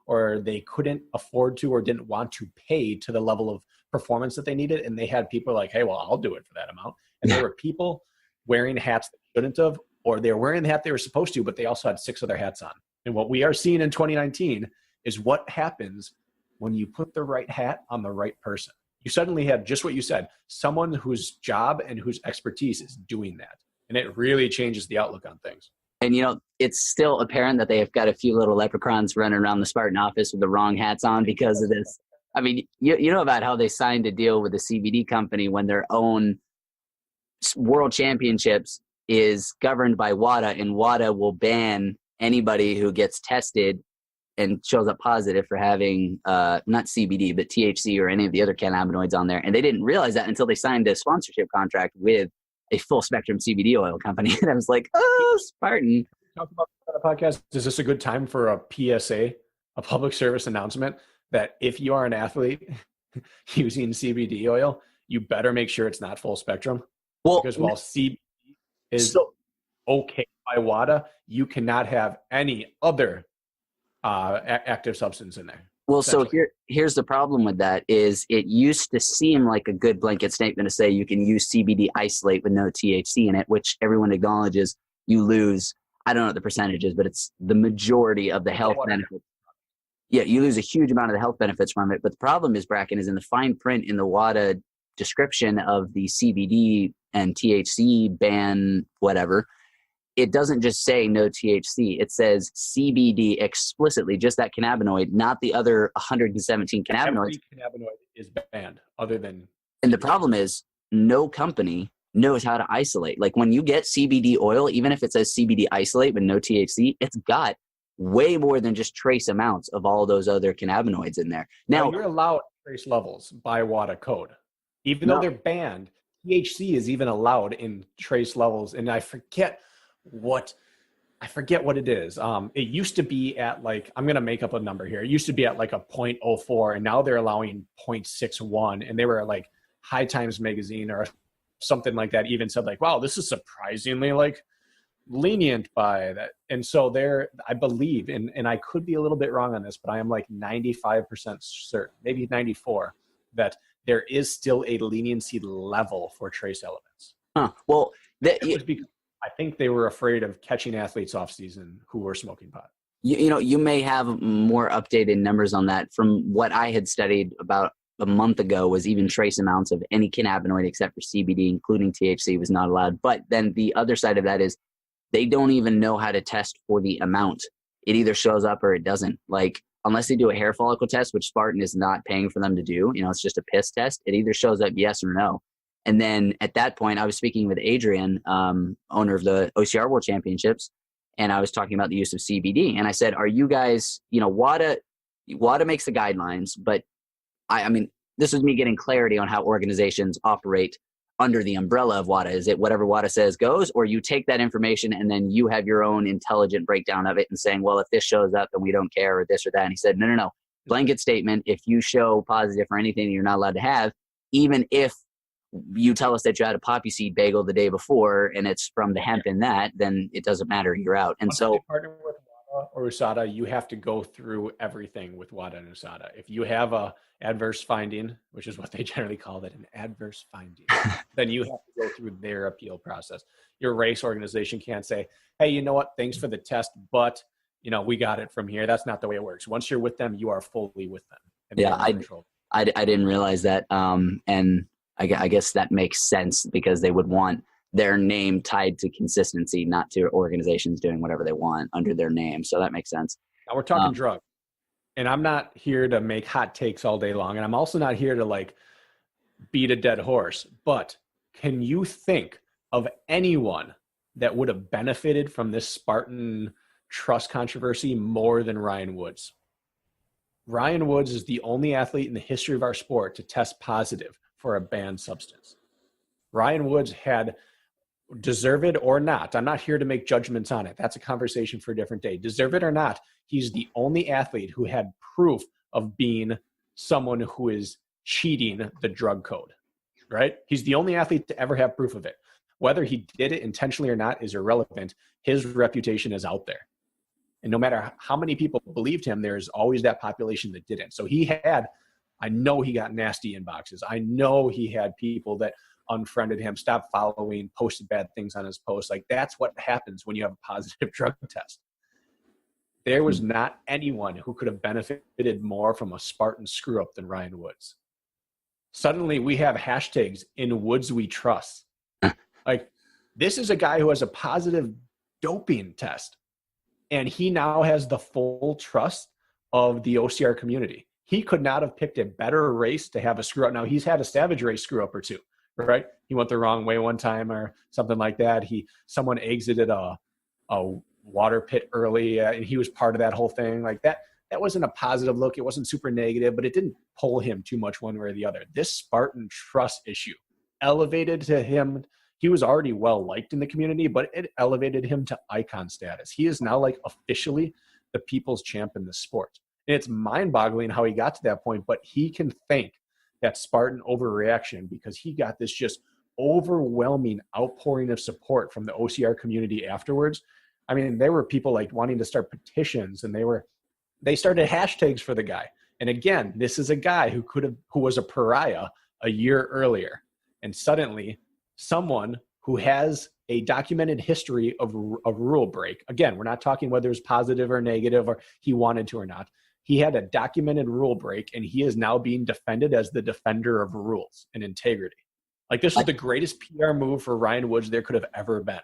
or they couldn't afford to or didn't want to pay to the level of performance that they needed. And they had people like, hey, well, I'll do it for that amount. And there were people wearing hats that shouldn't have, or they were wearing the hat they were supposed to, but they also had 6 other hats on. And what we are seeing in 2019 is what happens when you put the right hat on the right person. You suddenly have just what you said, someone whose job and whose expertise is doing that. And it really changes the outlook on things. And, it's still apparent that they have got a few little leprechauns running around the Spartan office with the wrong hats on because of this. I mean, you know about how they signed a deal with the CBD company when their own world championships is governed by WADA, and WADA will ban anybody who gets tested and shows up positive for having not CBD, but THC or any of the other cannabinoids on there. And they didn't realize that until they signed a sponsorship contract with a full spectrum CBD oil company. And I was like, oh, Spartan. Talk about the podcast. Is this a good time for a PSA, a public service announcement, that if you are an athlete using CBD oil, you better make sure it's not full spectrum? Well, because while CBD is okay by WADA, you cannot have any other active substance in there. Well, so here's the problem with that is it used to seem like a good blanket statement to say you can use CBD isolate with no THC in it, which everyone acknowledges you lose. I don't know what the percentages, but it's the majority of the health benefits. Yeah, you lose a huge amount of the health benefits from it. But the problem is, Brakken, is in the fine print in the WADA description of the CBD and THC ban, whatever. It doesn't just say no THC. It says CBD explicitly, just that cannabinoid, not the other 117 cannabinoids. Every cannabinoid is banned other than... And the problem is no company knows how to isolate. Like when you get CBD oil, even if it says CBD isolate but no THC, it's got way more than just trace amounts of all those other cannabinoids in there. Now you're allowed trace levels by WADA code. Even though they're banned, THC is even allowed in trace levels. And I forget what it is. It used to be at like, I'm going to make up a number here. It used to be at like a 0.04 and now they're allowing 0.61, and they were like High Times magazine or something like that even said like, wow, this is surprisingly like lenient by that. And so I believe, and I could be a little bit wrong on this, but I am like 95% certain, maybe 94, that there is still a leniency level for trace elements. Well, I think they were afraid of catching athletes off season who were smoking pot. You may have more updated numbers on that. From what I had studied about a month ago was even trace amounts of any cannabinoid except for CBD, including THC, was not allowed. But then the other side of that is they don't even know how to test for the amount. It either shows up or it doesn't. Like, unless they do a hair follicle test, which Spartan is not paying for them to do, it's just a piss test. It either shows up yes or no. And then at that point, I was speaking with Adrian, owner of the OCR World Championships, and I was talking about the use of CBD. And I said, are you guys, WADA makes the guidelines, but I mean, this was me getting clarity on how organizations operate under the umbrella of WADA. Is it whatever WADA says goes, or you take that information and then you have your own intelligent breakdown of it and saying, well, if this shows up, then we don't care, or this or that. And he said, no. Blanket statement, if you show positive for anything you're not allowed to have, even if you tell us that you had a poppy seed bagel the day before and it's from the hemp in that, then it doesn't matter. You're out. And so they partner with or USADA, you have to go through everything with WADA and USADA. If you have a adverse finding, which is what they generally call it, an adverse finding, then you have to go through their appeal process. Your race organization can't say, hey, you know what, thanks for the test, but we got it from here. That's not the way it works. Once you're with them, you are fully with them. Yeah, I didn't realize that. And I guess that makes sense because they would want their name tied to consistency, not to organizations doing whatever they want under their name. So that makes sense. Now we're talking drugs. And I'm not here to make hot takes all day long. And I'm also not here to beat a dead horse. But can you think of anyone that would have benefited from this Spartan trust controversy more than Ryan Woods? Ryan Woods is the only athlete in the history of our sport to test positive for a banned substance. Ryan Woods had, deserve it or not, I'm not here to make judgments on it. That's a conversation for a different day. Deserve it or not, he's the only athlete who had proof of being someone who is cheating the drug code, right? He's the only athlete to ever have proof of it. Whether he did it intentionally or not is irrelevant. His reputation is out there. And no matter how many people believed him, there's always that population that didn't. So I know he got nasty inboxes. I know he had people that unfriended him, stopped following, posted bad things on his posts. That's what happens when you have a positive drug test. There was not anyone who could have benefited more from a Spartan screw up than Ryan Woods. Suddenly we have hashtags in Woods We Trust. This is a guy who has a positive doping test. And he now has the full trust of the OCR community. He could not have picked a better race to have a screw up. Now, he's had a Savage race screw up or two, right? He went the wrong way one time or something like that. Someone exited a water pit early, and he was part of that whole thing. That wasn't a positive look. It wasn't super negative, but it didn't pull him too much one way or the other. This Spartan trust issue elevated to him. He was already well liked in the community, but it elevated him to icon status. He is now officially the people's champ in the sport. And it's mind-boggling how he got to that point, but he can thank that Spartan overreaction because he got this just overwhelming outpouring of support from the OCR community afterwards. I mean, there were people wanting to start petitions, and they started hashtags for the guy. And again, this is a guy who was a pariah a year earlier. And suddenly someone who has a documented history of rule break. Again, we're not talking whether it's positive or negative or he wanted to or not. He had a documented rule break, and he is now being defended as the defender of rules and integrity. This is the greatest PR move for Ryan Woods there could have ever been.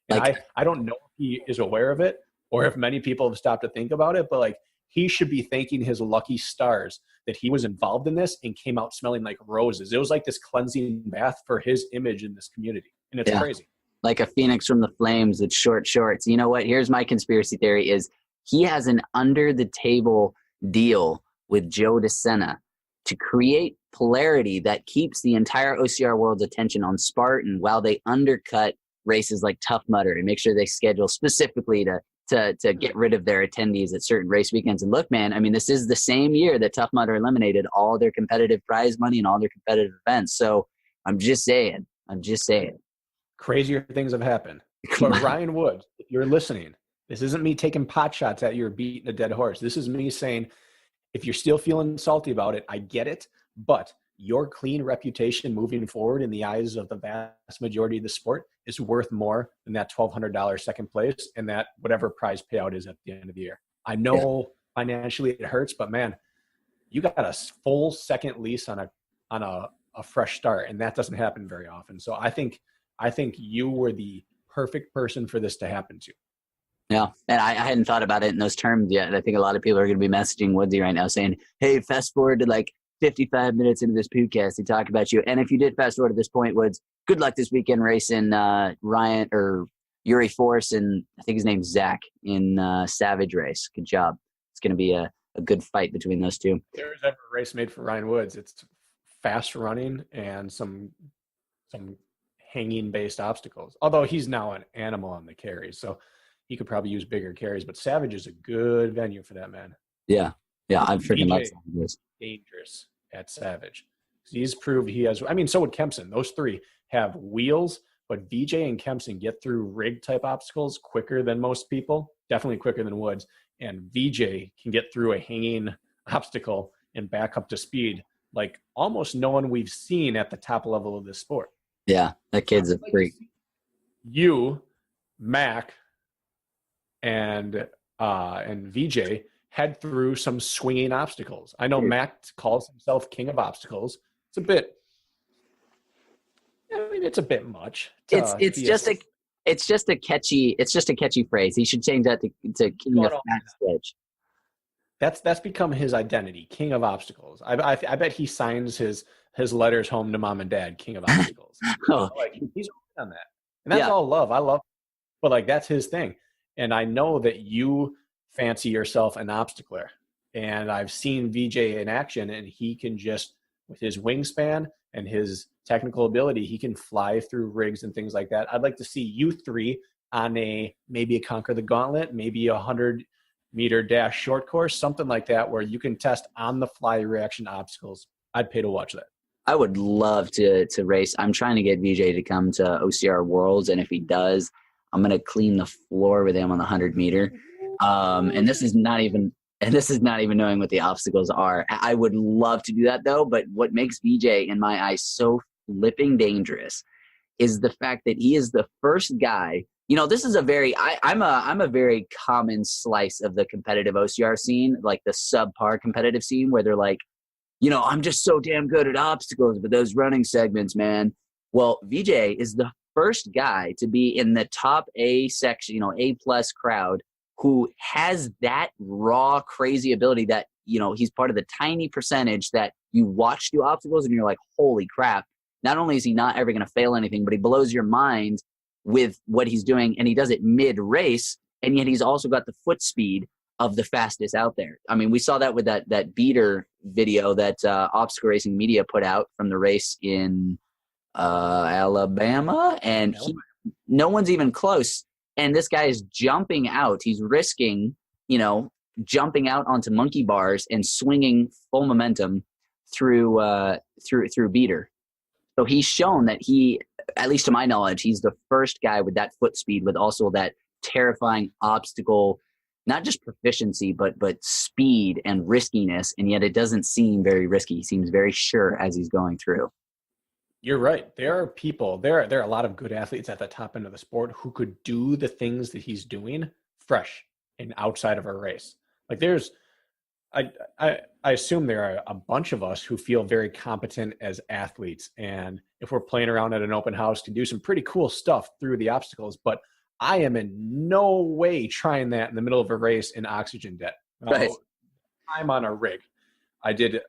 And I don't know if he is aware of it or if many people have stopped to think about it, but he should be thanking his lucky stars that he was involved in this and came out smelling like roses. It was this cleansing bath for his image in this community. And it's crazy. Like a phoenix from the flames with short shorts. You know what? Here's my conspiracy theory is he has an under the table deal with Joe DeSena to create polarity that keeps the entire OCR world's attention on Spartan while they undercut races like Tough Mudder and make sure they schedule specifically to get rid of their attendees at certain race weekends. And look, man, I mean, this is the same year that Tough Mudder eliminated all their competitive prize money and all their competitive events. So I'm just saying. Crazier things have happened. But Ryan Woods, if you're listening, this isn't me taking pot shots at you or beating a dead horse. This is me saying, if you're still feeling salty about it, I get it. But your clean reputation moving forward in the eyes of the vast majority of the sport is worth more than that $1,200 second place and that whatever prize payout is at the end of the year. I know financially it hurts, but man, you got a full second lease on a fresh start, and that doesn't happen very often. So I think you were the perfect person for this to happen to. Yeah, and I hadn't thought about it in those terms yet. I think a lot of people are going to be messaging Woodsy right now saying, hey, fast forward to 55 minutes into this podcast to talk about you. And if you did fast forward to this point, Woods, good luck this weekend racing Ryan or Yuri Force and I think his name's Zach in Savage race. Good job. It's going to be a good fight between those two. If there's ever a race made for Ryan Woods, it's fast running and some hanging based obstacles. Although he's now an animal on the carries, so he could probably use bigger carries. But Savage is a good venue for that, man. Yeah, I freaking love Savage. Dangerous at Savage. He's proved he has. I mean, so would Kempson. Those three have wheels, but VJ and Kempson get through rig type obstacles quicker than most people. definitely quicker than Woods. And VJ can get through a hanging obstacle and back up to speed like almost no one we've seen at the top level of this sport. Yeah, that kid's a freak. You, Mac, and VJ head through some swinging obstacles. I know Mac calls himself king of obstacles. It's a bit, I mean, it's a bit much. It's just a catchy phrase. He should change that to king of backstage. That's become his identity, king of obstacles. I bet he signs his letters home to mom and dad, king of obstacles. Like, he's on that, and that's all love. I love, but like that's his thing. And I know that you fancy yourself an obstacler, and I've seen VJ in action, and he can just, with his wingspan and his technical ability, he can fly through rigs and things like that. I'd like to see you three on maybe a Conquer the Gauntlet, maybe 100-meter dash short course, something like that, where you can test on the fly reaction obstacles. I'd pay to watch that. I would love to race. I'm trying to get VJ to come to OCR Worlds, and if he does, I'm gonna clean the floor with him on the 100-meter. And this is not even knowing what the obstacles are. I would love to do that though, but what makes VJ in my eyes so flipping dangerous is the fact that he is the first guy. You know, this is I'm a very common slice of the competitive OCR scene, like the subpar competitive scene, where they're like, you know, I'm just so damn good at obstacles, but those running segments, man. Well, VJ is the first guy to be in the top A section, you know, A+ crowd, who has that raw, crazy ability that, you know, he's part of the tiny percentage that you watch do obstacles and you're like, holy crap. Not only is he not ever going to fail anything, but he blows your mind with what he's doing, and he does it mid-race, and yet he's also got the foot speed of the fastest out there. I mean, we saw that with that beater video that Obstacle Racing Media put out from the race in Alabama, and no one's even close. And this guy is jumping out. He's risking, you know, jumping out onto monkey bars and swinging full momentum through beater. So he's shown that he, at least to my knowledge, he's the first guy with that foot speed, with also that terrifying obstacle, not just proficiency, but speed and riskiness. And yet it doesn't seem very risky. He seems very sure as he's going through. You're right. There are people, there are a lot of good athletes at the top end of the sport who could do the things that he's doing fresh and outside of a race. Like I assume there are a bunch of us who feel very competent as athletes. And if we're playing around at an open house, can do some pretty cool stuff through the obstacles. But I am in no way trying that in the middle of a race in oxygen debt. Right. I'm on a rig. I did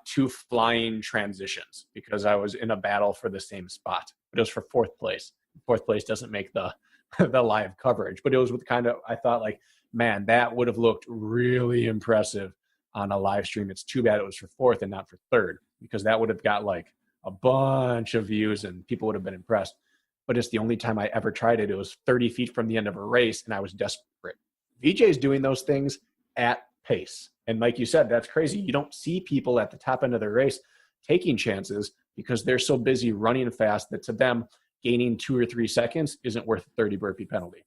2 flying transitions because I was in a battle for the same spot, but it was for 4th place. 4th place doesn't make the live coverage, but it was with kind of, I thought like, man, that would have looked really impressive on a live stream. It's too bad it was for 4th and not for 3rd, because that would have got like a bunch of views and people would have been impressed. But it's the only time I ever tried it. It was 30 feet from the end of a race and I was desperate. VJ's doing those things at pace. And like you said, that's crazy. You don't see people at the top end of the race taking chances because they're so busy running fast that to them, gaining 2 or 3 seconds isn't worth a 30 burpee penalty.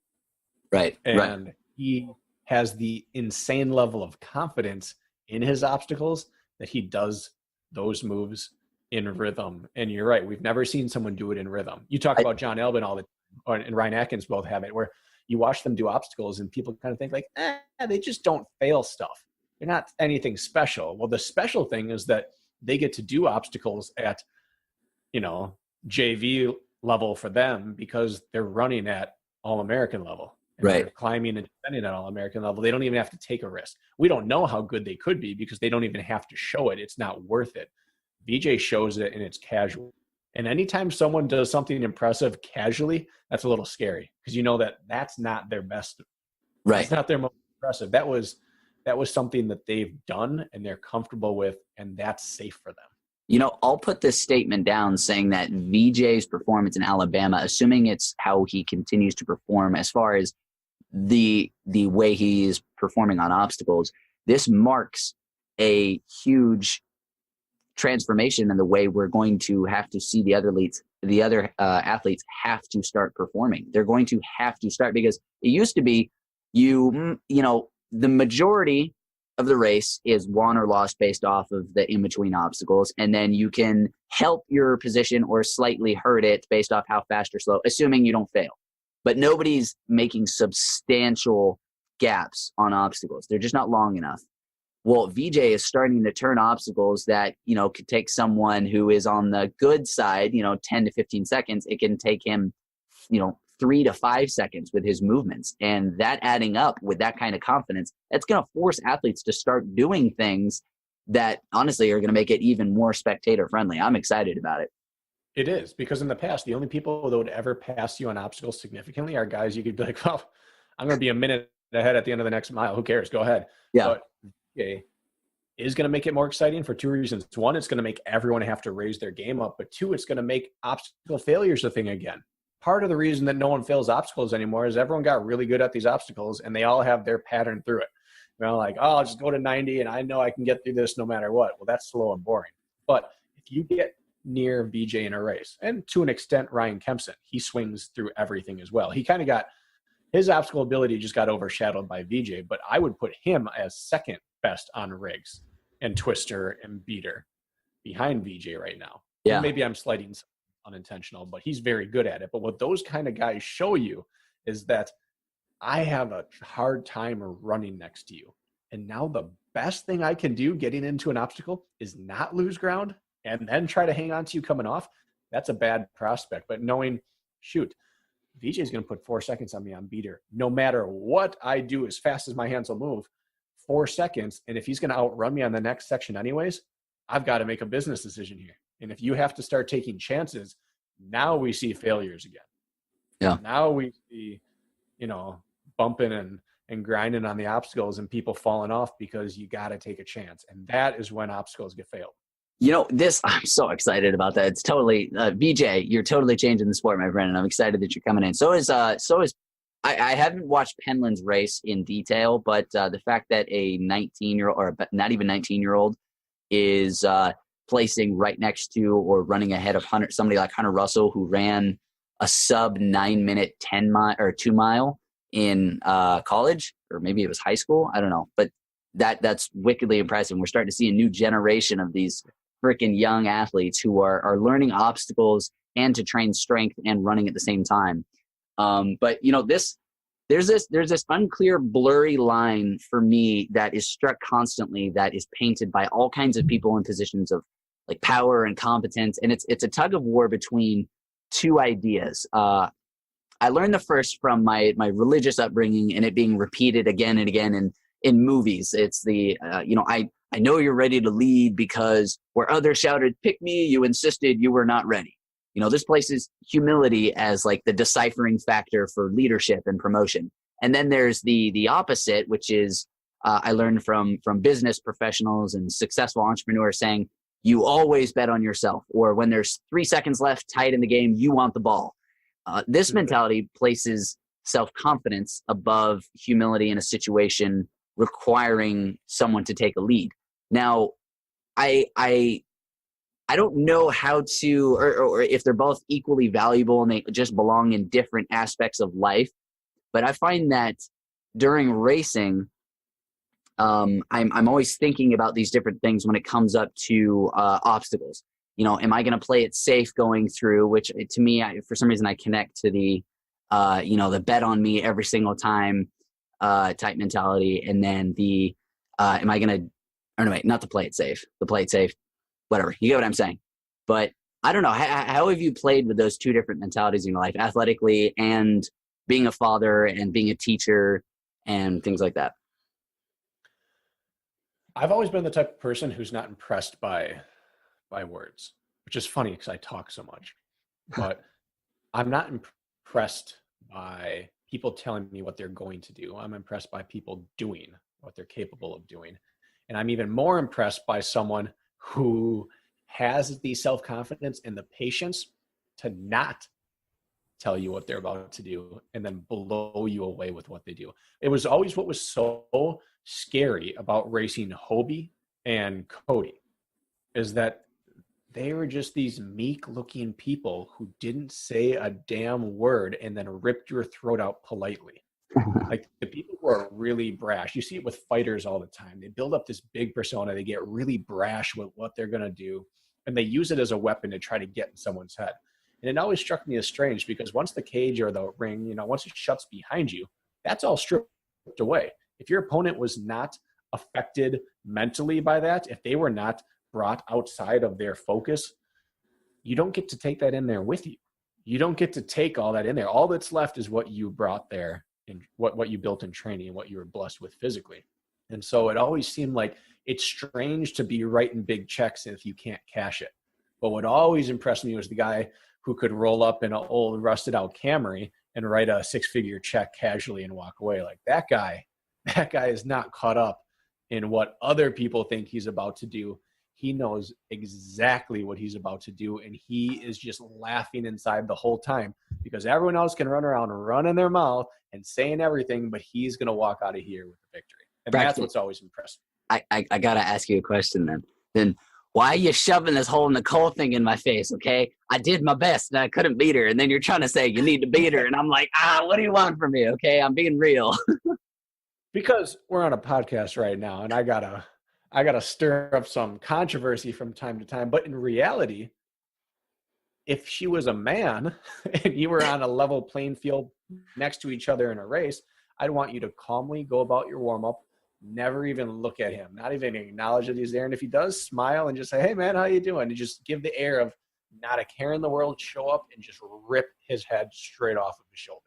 Right. And he has the insane level of confidence in his obstacles that he does those moves in rhythm. And you're right. We've never seen someone do it in rhythm. You talk about John Elbin and Ryan Atkins both have it, where you watch them do obstacles and people kind of think like, they just don't fail stuff. They're not anything special. Well, the special thing is that they get to do obstacles at, you know, JV level for them because they're running at All-American level. Right. They're climbing and descending at All-American level. They don't even have to take a risk. We don't know how good they could be because they don't even have to show it. It's not worth it. VJ shows it and it's casual. And anytime someone does something impressive casually, that's a little scary because you know that that's not their best. Right. It's not their most impressive. That was something that they've done and they're comfortable with, and that's safe for them. You know, I'll put this statement down saying that VJ's performance in Alabama, assuming it's how he continues to perform as far as the way he's performing on obstacles, this marks a huge transformation in the way we're going to have to see the other athletes have to start performing. They're going to have to start, because it used to be the majority of the race is won or lost based off of the in-between obstacles. And then you can help your position or slightly hurt it based off how fast or slow, assuming you don't fail. But nobody's making substantial gaps on obstacles. They're just not long enough. Well, VJ is starting to turn obstacles that, could take someone who is on the good side, 10 to 15 seconds. It can take him, 3 to 5 seconds with his movements. And that adding up with that kind of confidence, that's going to force athletes to start doing things that honestly are going to make it even more spectator friendly. I'm excited about it. It is, because in the past, the only people that would ever pass you on obstacles significantly are guys you could be like, well, I'm going to be a minute ahead at the end of the next mile. Who cares? Go ahead. Yeah. But VJ is going to make it more exciting for two reasons. One, it's going to make everyone have to raise their game up. But two, it's going to make obstacle failures a thing again. Part of the reason that no one fails obstacles anymore is everyone got really good at these obstacles and they all have their pattern through it. Like, oh, I'll just go to 90 and I know I can get through this no matter what. Well, that's slow and boring. But if you get near VJ in a race, and to an extent, Ryan Kempson, he swings through everything as well. He kind of got his obstacle ability just got overshadowed by VJ, but I would put him as second best on rigs and twister and beater behind VJ right now. Yeah. And maybe I'm slighting unintentional, but he's very good at it. But what those kind of guys show you is that I have a hard time running next to you. And now the best thing I can do getting into an obstacle is not lose ground and then try to hang on to you coming off. That's a bad prospect. But knowing, shoot, VJ is going to put 4 seconds on me on beater. No matter what I do, as fast as my hands will move, 4 seconds. And if he's going to outrun me on the next section anyways, I've got to make a business decision here. And if you have to start taking chances, now we see failures again. Yeah. Now we see, bumping and grinding on the obstacles and people falling off because you got to take a chance. And that is when obstacles get failed. I'm so excited about that. It's totally, BJ, you're totally changing the sport, my friend. And I'm excited that you're coming in. I haven't watched Penland's race in detail, but the fact that a 19-year-old or not even 19-year-old is placing right next to or running ahead of somebody like Hunter Russell, who ran a sub 9-minute 10 mile or 2 mile in college, or maybe it was high school. I don't know, but that's wickedly impressive. We're starting to see a new generation of these freaking young athletes who are learning obstacles and to train strength and running at the same time. But there's this unclear, blurry line for me that is struck constantly, that is painted by all kinds of people in positions of like power and competence. And it's a tug of war between two ideas. I learned the first from my religious upbringing and it being repeated again and again in movies. It's I know you're ready to lead because where others shouted, "Pick me," you insisted you were not ready. This places humility as like the deciphering factor for leadership and promotion. And then there's the opposite, which is I learned from business professionals and successful entrepreneurs saying, you always bet on yourself, or when there's 3 seconds left tight in the game, you want the ball. This mentality places self-confidence above humility in a situation requiring someone to take a lead. Now, I don't know how to, or if they're both equally valuable and they just belong in different aspects of life. But I find that during racing, I'm always thinking about these different things when it comes up to obstacles. Am I going to play it safe going through, which to me, for some reason, I connect to the bet on me every single time type mentality. And then am I going to, or no, wait, not the play it safe, whatever. You get what I'm saying? But I don't know. How have you played with those two different mentalities in your life, athletically and being a father and being a teacher and things like that? I've always been the type of person who's not impressed by words, which is funny because I talk so much. But I'm not impressed by people telling me what they're going to do. I'm impressed by people doing what they're capable of doing. And I'm even more impressed by someone who has the self-confidence and the patience to not tell you what they're about to do and then blow you away with what they do. It was always what was so scary about racing Hobie and Cody is that they were just these meek looking people who didn't say a damn word and then ripped your throat out politely. Like the people who are really brash, you see it with fighters all the time. They build up this big persona. They get really brash with what they're going to do. And they use it as a weapon to try to get in someone's head. And it always struck me as strange because once the cage or the ring, you know, once it shuts behind you, that's all stripped away. If your opponent was not affected mentally by that, if they were not brought outside of their focus, you don't get to take that in there with you. You don't get to take all that in there. All that's left is what you brought there and what you built in training and what you were blessed with physically. And so it always seemed like it's strange to be writing big checks if you can't cash it. But what always impressed me was the guy who could roll up in an old rusted out Camry and write a 6-figure check casually and walk away. Like that guy is not caught up in what other people think he's about to do. He knows exactly what he's about to do, and he is just laughing inside the whole time because everyone else can run around running their mouth and saying everything, but he's going to walk out of here with the victory. And Brakken, that's what's always impressed me. I got to ask you a question then. Then why are you shoving this whole Nicole thing in my face, okay? I did my best, and I couldn't beat her, and then you're trying to say you need to beat her, and I'm like, what do you want from me, okay? I'm being real. Because we're on a podcast right now, and I gotta stir up some controversy from time to time. But in reality, if she was a man and you were on a level playing field next to each other in a race, I'd want you to calmly go about your warm-up, never even look at him, not even acknowledge that he's there. And if he does, smile and just say, hey, man, how you doing? And just give the air of not a care in the world, show up and just rip his head straight off of his shoulders.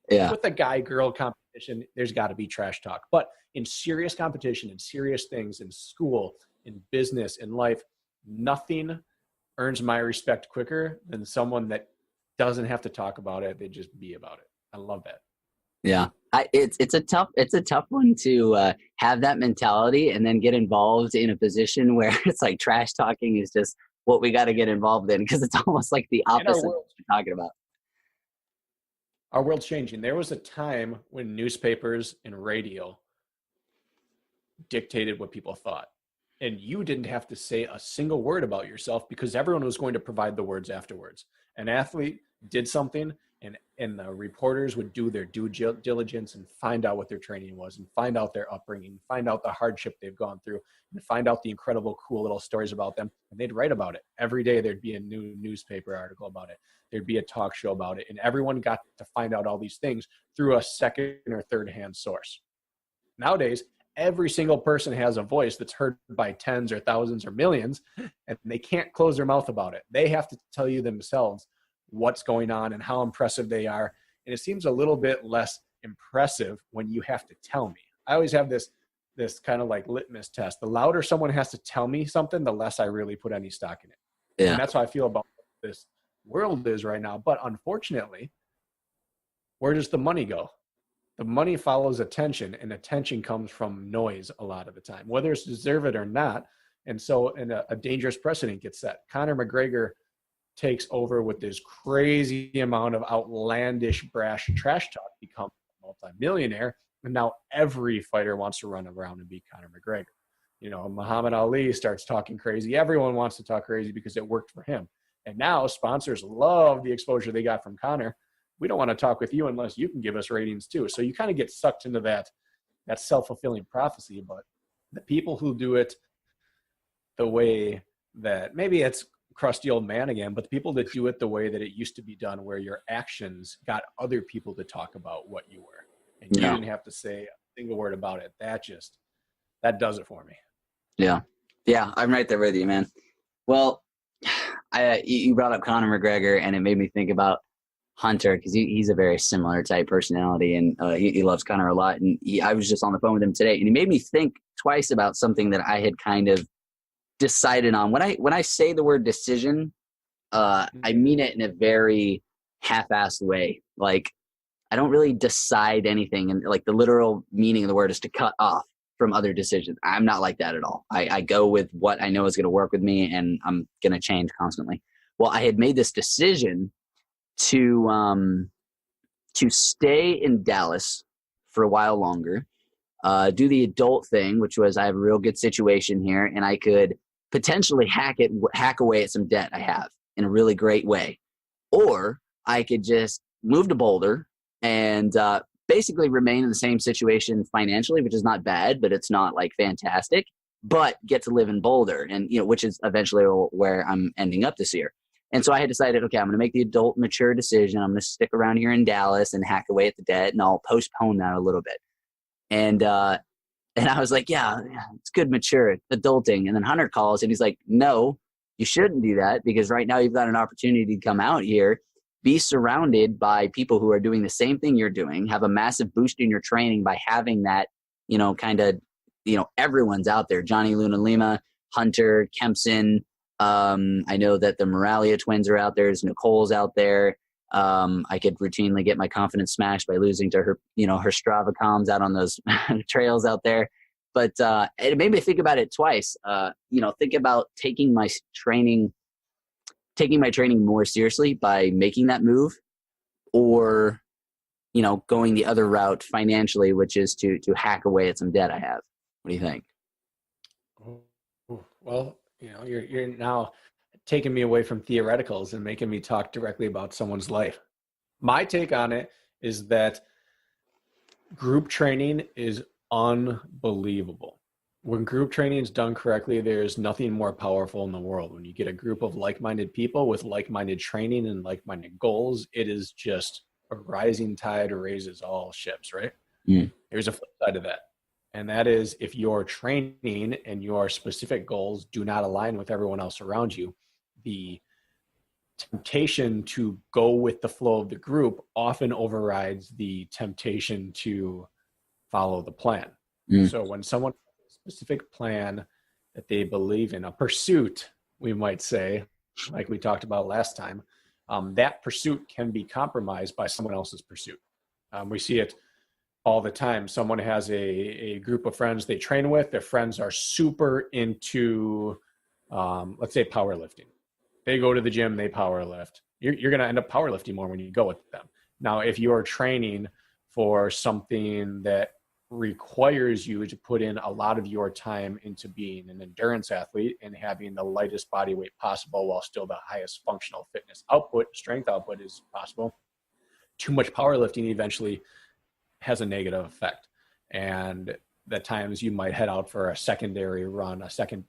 Yeah. With the guy-girl competition, there's got to be trash talk. But in serious competition, in serious things, in school, in business, in life, nothing earns my respect quicker than someone that doesn't have to talk about it. They just be about it. I love that. Yeah. It's a tough one to have that mentality and then get involved in a position where it's like trash talking is just what we got to get involved in because it's almost like the opposite of what you're talking about. Our world's changing. There was a time when newspapers and radio dictated what people thought. And you didn't have to say a single word about yourself because everyone was going to provide the words afterwards. An athlete did something and the reporters would do their due diligence and find out what their training was and find out their upbringing, find out the hardship they've gone through and find out the incredible, cool little stories about them. And they'd write about it. Every day there'd be a new newspaper article about it. There'd be a talk show about it. And everyone got to find out all these things through a second or third hand source. Nowadays, every single person has a voice that's heard by tens or thousands or millions, and they can't close their mouth about it. They have to tell you themselves what's going on and how impressive they are. And it seems a little bit less impressive when you have to tell me. I always have this kind of like litmus test. The louder someone has to tell me something, the less I really put any stock in it. Yeah. And that's how I feel about this world is right now. But unfortunately, where does the money go? The money follows attention, and attention comes from noise a lot of the time, whether it's deserved or not. And so a dangerous precedent gets set. Conor McGregor takes over with this crazy amount of outlandish, brash trash talk, becomes a multimillionaire, and now every fighter wants to run around and beat Conor McGregor. You know, Muhammad Ali starts talking crazy. Everyone wants to talk crazy because it worked for him. And now sponsors love the exposure they got from Conor. We don't want to talk with you unless you can give us ratings too. So you kind of get sucked into that self-fulfilling prophecy. But the people who do it the way that, maybe it's crusty old man again, but the people that do it the way that it used to be done, where your actions got other people to talk about what you were, and you didn't have to say a single word about it. That does it for me. Yeah, I'm right there with you, man. Well, you brought up Conor McGregor, and it made me think about Hunter, because he's a very similar type personality, and he loves Conor a lot. And I was just on the phone with him today, and he made me think twice about something that I had kind of decided on. When I say the word decision, I mean it in a very half-assed way. Like, I don't really decide anything, and like the literal meaning of the word is to cut off from other decisions. I'm not like that at all. I go with what I know is going to work with me, and I'm going to change constantly. Well, I had made this decision to stay in Dallas for a while longer, do the adult thing, which was I have a real good situation here, and I could potentially hack away at some debt I have in a really great way. Or I could just move to Boulder and basically remain in the same situation financially, which is not bad, but it's not like fantastic, but get to live in Boulder, and which is eventually where I'm ending up this year. And so I had decided, okay, I'm going to make the adult mature decision. I'm going to stick around here in Dallas and hack away at the debt, and I'll postpone that a little bit. And I was like, yeah, it's good, mature, adulting. And then Hunter calls and he's like, no, you shouldn't do that, because right now you've got an opportunity to come out here, be surrounded by people who are doing the same thing you're doing, have a massive boost in your training by having that, everyone's out there. Johnny Luna Lima, Hunter, Kempson. I know that the Moralia twins are out there. There's Nicole's out there. I could routinely get my confidence smashed by losing to her, her Strava comms out on those trails out there. But it made me think about it twice. Think about taking my training more seriously by making that move, or, going the other route financially, which is to hack away at some debt I have. What do you think? Well, you're now taking me away from theoreticals and making me talk directly about someone's life. My take on it is that group training is unbelievable. When group training is done correctly, there's nothing more powerful in the world. When you get a group of like-minded people with like-minded training and like-minded goals, it is just a rising tide raises all ships, right? Here's a flip side of that. And that is, if your training and your specific goals do not align with everyone else around you, the temptation to go with the flow of the group often overrides the temptation to follow the plan. So when someone has a specific plan that they believe in, a pursuit, we might say, like we talked about last time, that pursuit can be compromised by someone else's pursuit. We see it all the time. Someone has a group of friends they train with. Their friends are super into, let's say, powerlifting. They go to the gym, they power lift. You're going to end up powerlifting more when you go with them. Now, if you're training for something that requires you to put in a lot of your time into being an endurance athlete and having the lightest body weight possible while still the highest functional fitness output, strength output is possible, too much powerlifting eventually has a negative effect. And at times you might head out for a second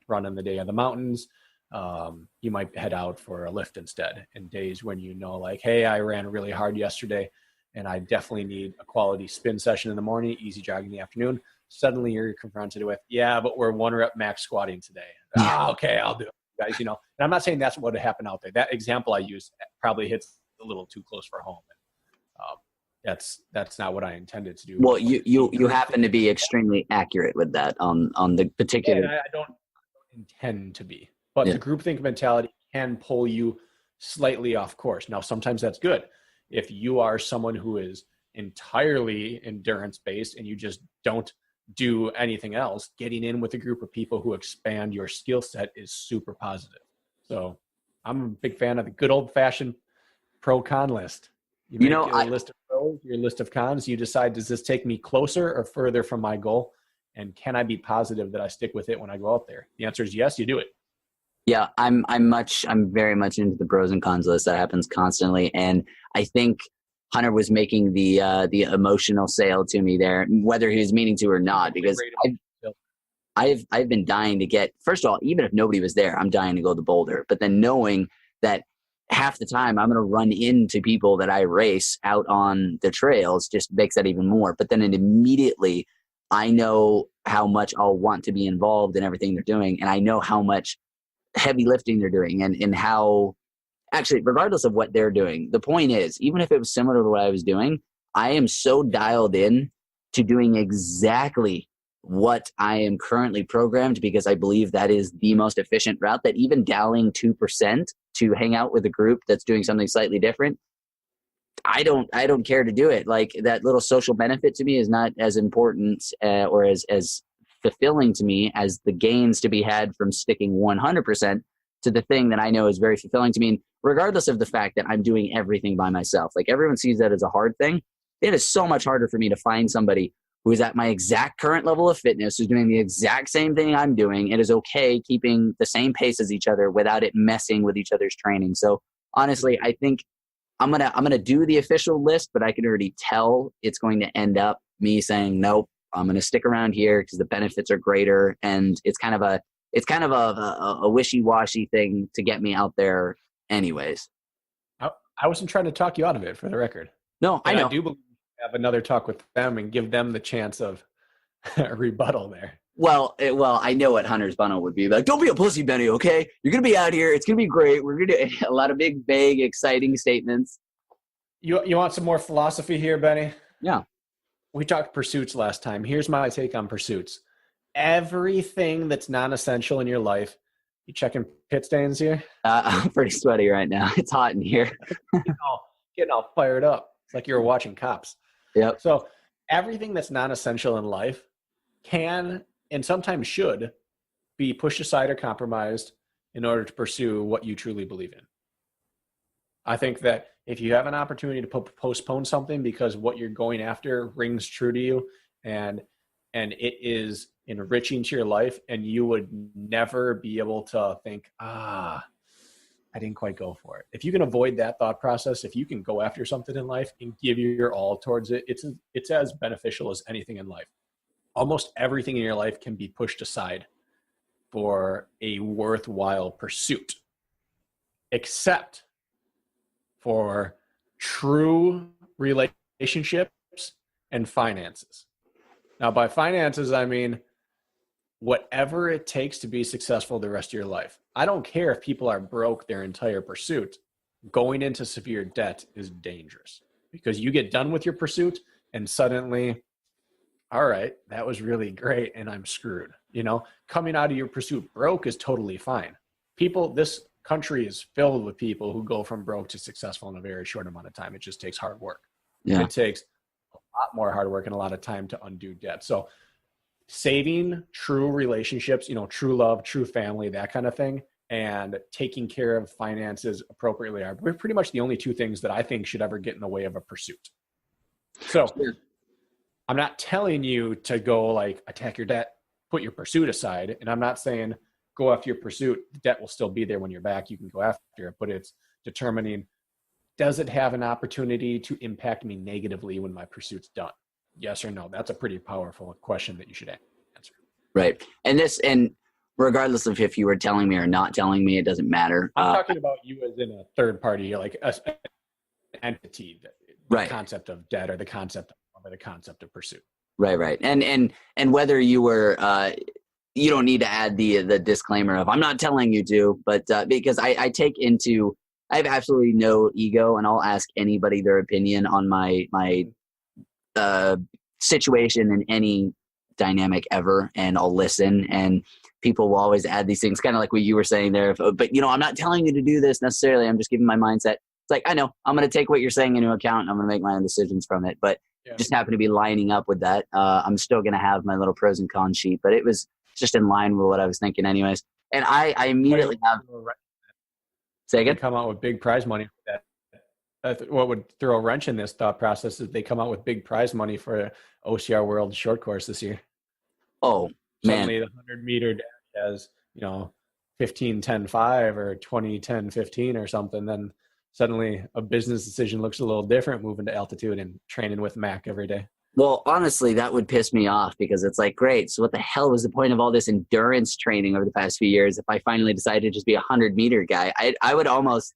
run in the day of the mountains. You might head out for a lift instead, in days when like, hey, I ran really hard yesterday and I definitely need a quality spin session in the morning, easy jog in the afternoon. Suddenly you're confronted with, yeah, but we're 1 rep max squatting today. Okay, I'll do it, guys. And I'm not saying that's what would happen out there. That example I used probably hits a little too close for home. That's not what I intended to do. Well, you happen to be extremely accurate with that on the particular. Yeah, I don't intend to be, but the groupthink mentality can pull you slightly off course. Now, sometimes that's good. If you are someone who is entirely endurance based and you just don't do anything else, getting in with a group of people who expand your skill set is super positive. So I'm a big fan of the good old fashioned pro con list. You make your list of pros, your list of cons. You decide, does this take me closer or further from my goal? And can I be positive that I stick with it when I go out there? The answer is yes, you do it. Yeah, I'm very much into the pros and cons list. That happens constantly. And I think Hunter was making the emotional sale to me there, whether he was meaning to or not, because I've been dying to get, first of all, even if nobody was there, I'm dying to go to Boulder. But then knowing that half the time I'm going to run into people that I race out on the trails just makes that even more. But then immediately I know how much I'll want to be involved in everything they're doing. And I know how much heavy lifting they're doing and how, actually, regardless of what they're doing, the point is, even if it was similar to what I was doing, I am so dialed in to doing exactly what I am currently programmed, because I believe that is the most efficient route, that even dialing 2% to hang out with a group that's doing something slightly different, I don't care to do it. Like, that little social benefit to me is not as important or as fulfilling to me as the gains to be had from sticking 100% to the thing that I know is very fulfilling to me. And regardless of the fact that I'm doing everything by myself, like, everyone sees that as a hard thing. It is so much harder for me to find somebody who is at my exact current level of fitness, who's doing the exact same thing I'm doing, and is okay keeping the same pace as each other without it messing with each other's training. So honestly, I think gonna do the official list, but I can already tell it's going to end up me saying nope. I'm gonna stick around here because the benefits are greater, and it's kind of a wishy-washy thing to get me out there, anyways. I wasn't trying to talk you out of it, for the record. No, And I know. I do believe you have another talk with them and give them the chance of a rebuttal there. Well, I know what Hunter's bundle would be like. Don't be a pussy, Benny. Okay, you're gonna be out here. It's gonna be great. We're gonna do a lot of big, vague, exciting statements. You want some more philosophy here, Benny? Yeah. We talked pursuits last time. Here's my take on pursuits. Everything that's non-essential in your life. You checking pit stains here? I'm pretty sweaty right now. It's hot in here. Getting all fired up. It's like you were watching Cops. Yep. So everything that's non-essential in life can and sometimes should be pushed aside or compromised in order to pursue what you truly believe in. I think that if you have an opportunity to postpone something because what you're going after rings true to you and it is enriching to your life, and you would never be able to think, I didn't quite go for it. If you can avoid that thought process, if you can go after something in life and give your all towards it, it's as beneficial as anything in life. Almost everything in your life can be pushed aside for a worthwhile pursuit, except for true relationships and finances. Now, by finances, I mean whatever it takes to be successful the rest of your life. I don't care if people are broke their entire pursuit. Going into severe debt is dangerous because you get done with your pursuit and suddenly, all right, that was really great and I'm screwed. You know, coming out of your pursuit broke is totally fine. This country is filled with people who go from broke to successful in a very short amount of time. It just takes hard work. Yeah. It takes a lot more hard work and a lot of time to undo debt. So saving true relationships, true love, true family, that kind of thing, and taking care of finances appropriately are pretty much the only two things that I think should ever get in the way of a pursuit. So I'm not telling you to go like attack your debt, put your pursuit aside. And I'm not saying go after your pursuit. The debt will still be there when you're back. You can go after it, but it's determining, does it have an opportunity to impact me negatively when my pursuit's done? Yes or no? That's a pretty powerful question that you should answer. Right. And regardless of if you were telling me or not telling me, it doesn't matter. I'm talking about you as in a third party, like an entity, the concept of debt or the concept of pursuit. Right. And whether you were, you don't need to add the disclaimer of I'm not telling you to, but because I have absolutely no ego, and I'll ask anybody their opinion on my situation in any dynamic ever, and I'll listen, and people will always add these things, kind of like what you were saying there. But I'm not telling you to do this necessarily. I'm just giving my mindset. It's like, I know I'm going to take what you're saying into account and I'm going to make my own decisions from it. But just happen to be lining up with that. I'm still going to have my little pros and cons sheet, but it was just in line with what I was thinking anyways. And I immediately have, say again? Come out with big prize money for that. What would throw a wrench in this thought process is they come out with big prize money for OCR World Short Course this year. Oh, man. Suddenly the 100-meter dash has, 15-10-5 or 20-10-15 or something. Then suddenly a business decision looks a little different, moving to altitude and training with Mac every day. Well, honestly, that would piss me off because it's like, great. So what the hell was the point of all this endurance training over the past few years if I finally decided to just be a 100-meter guy? I would almost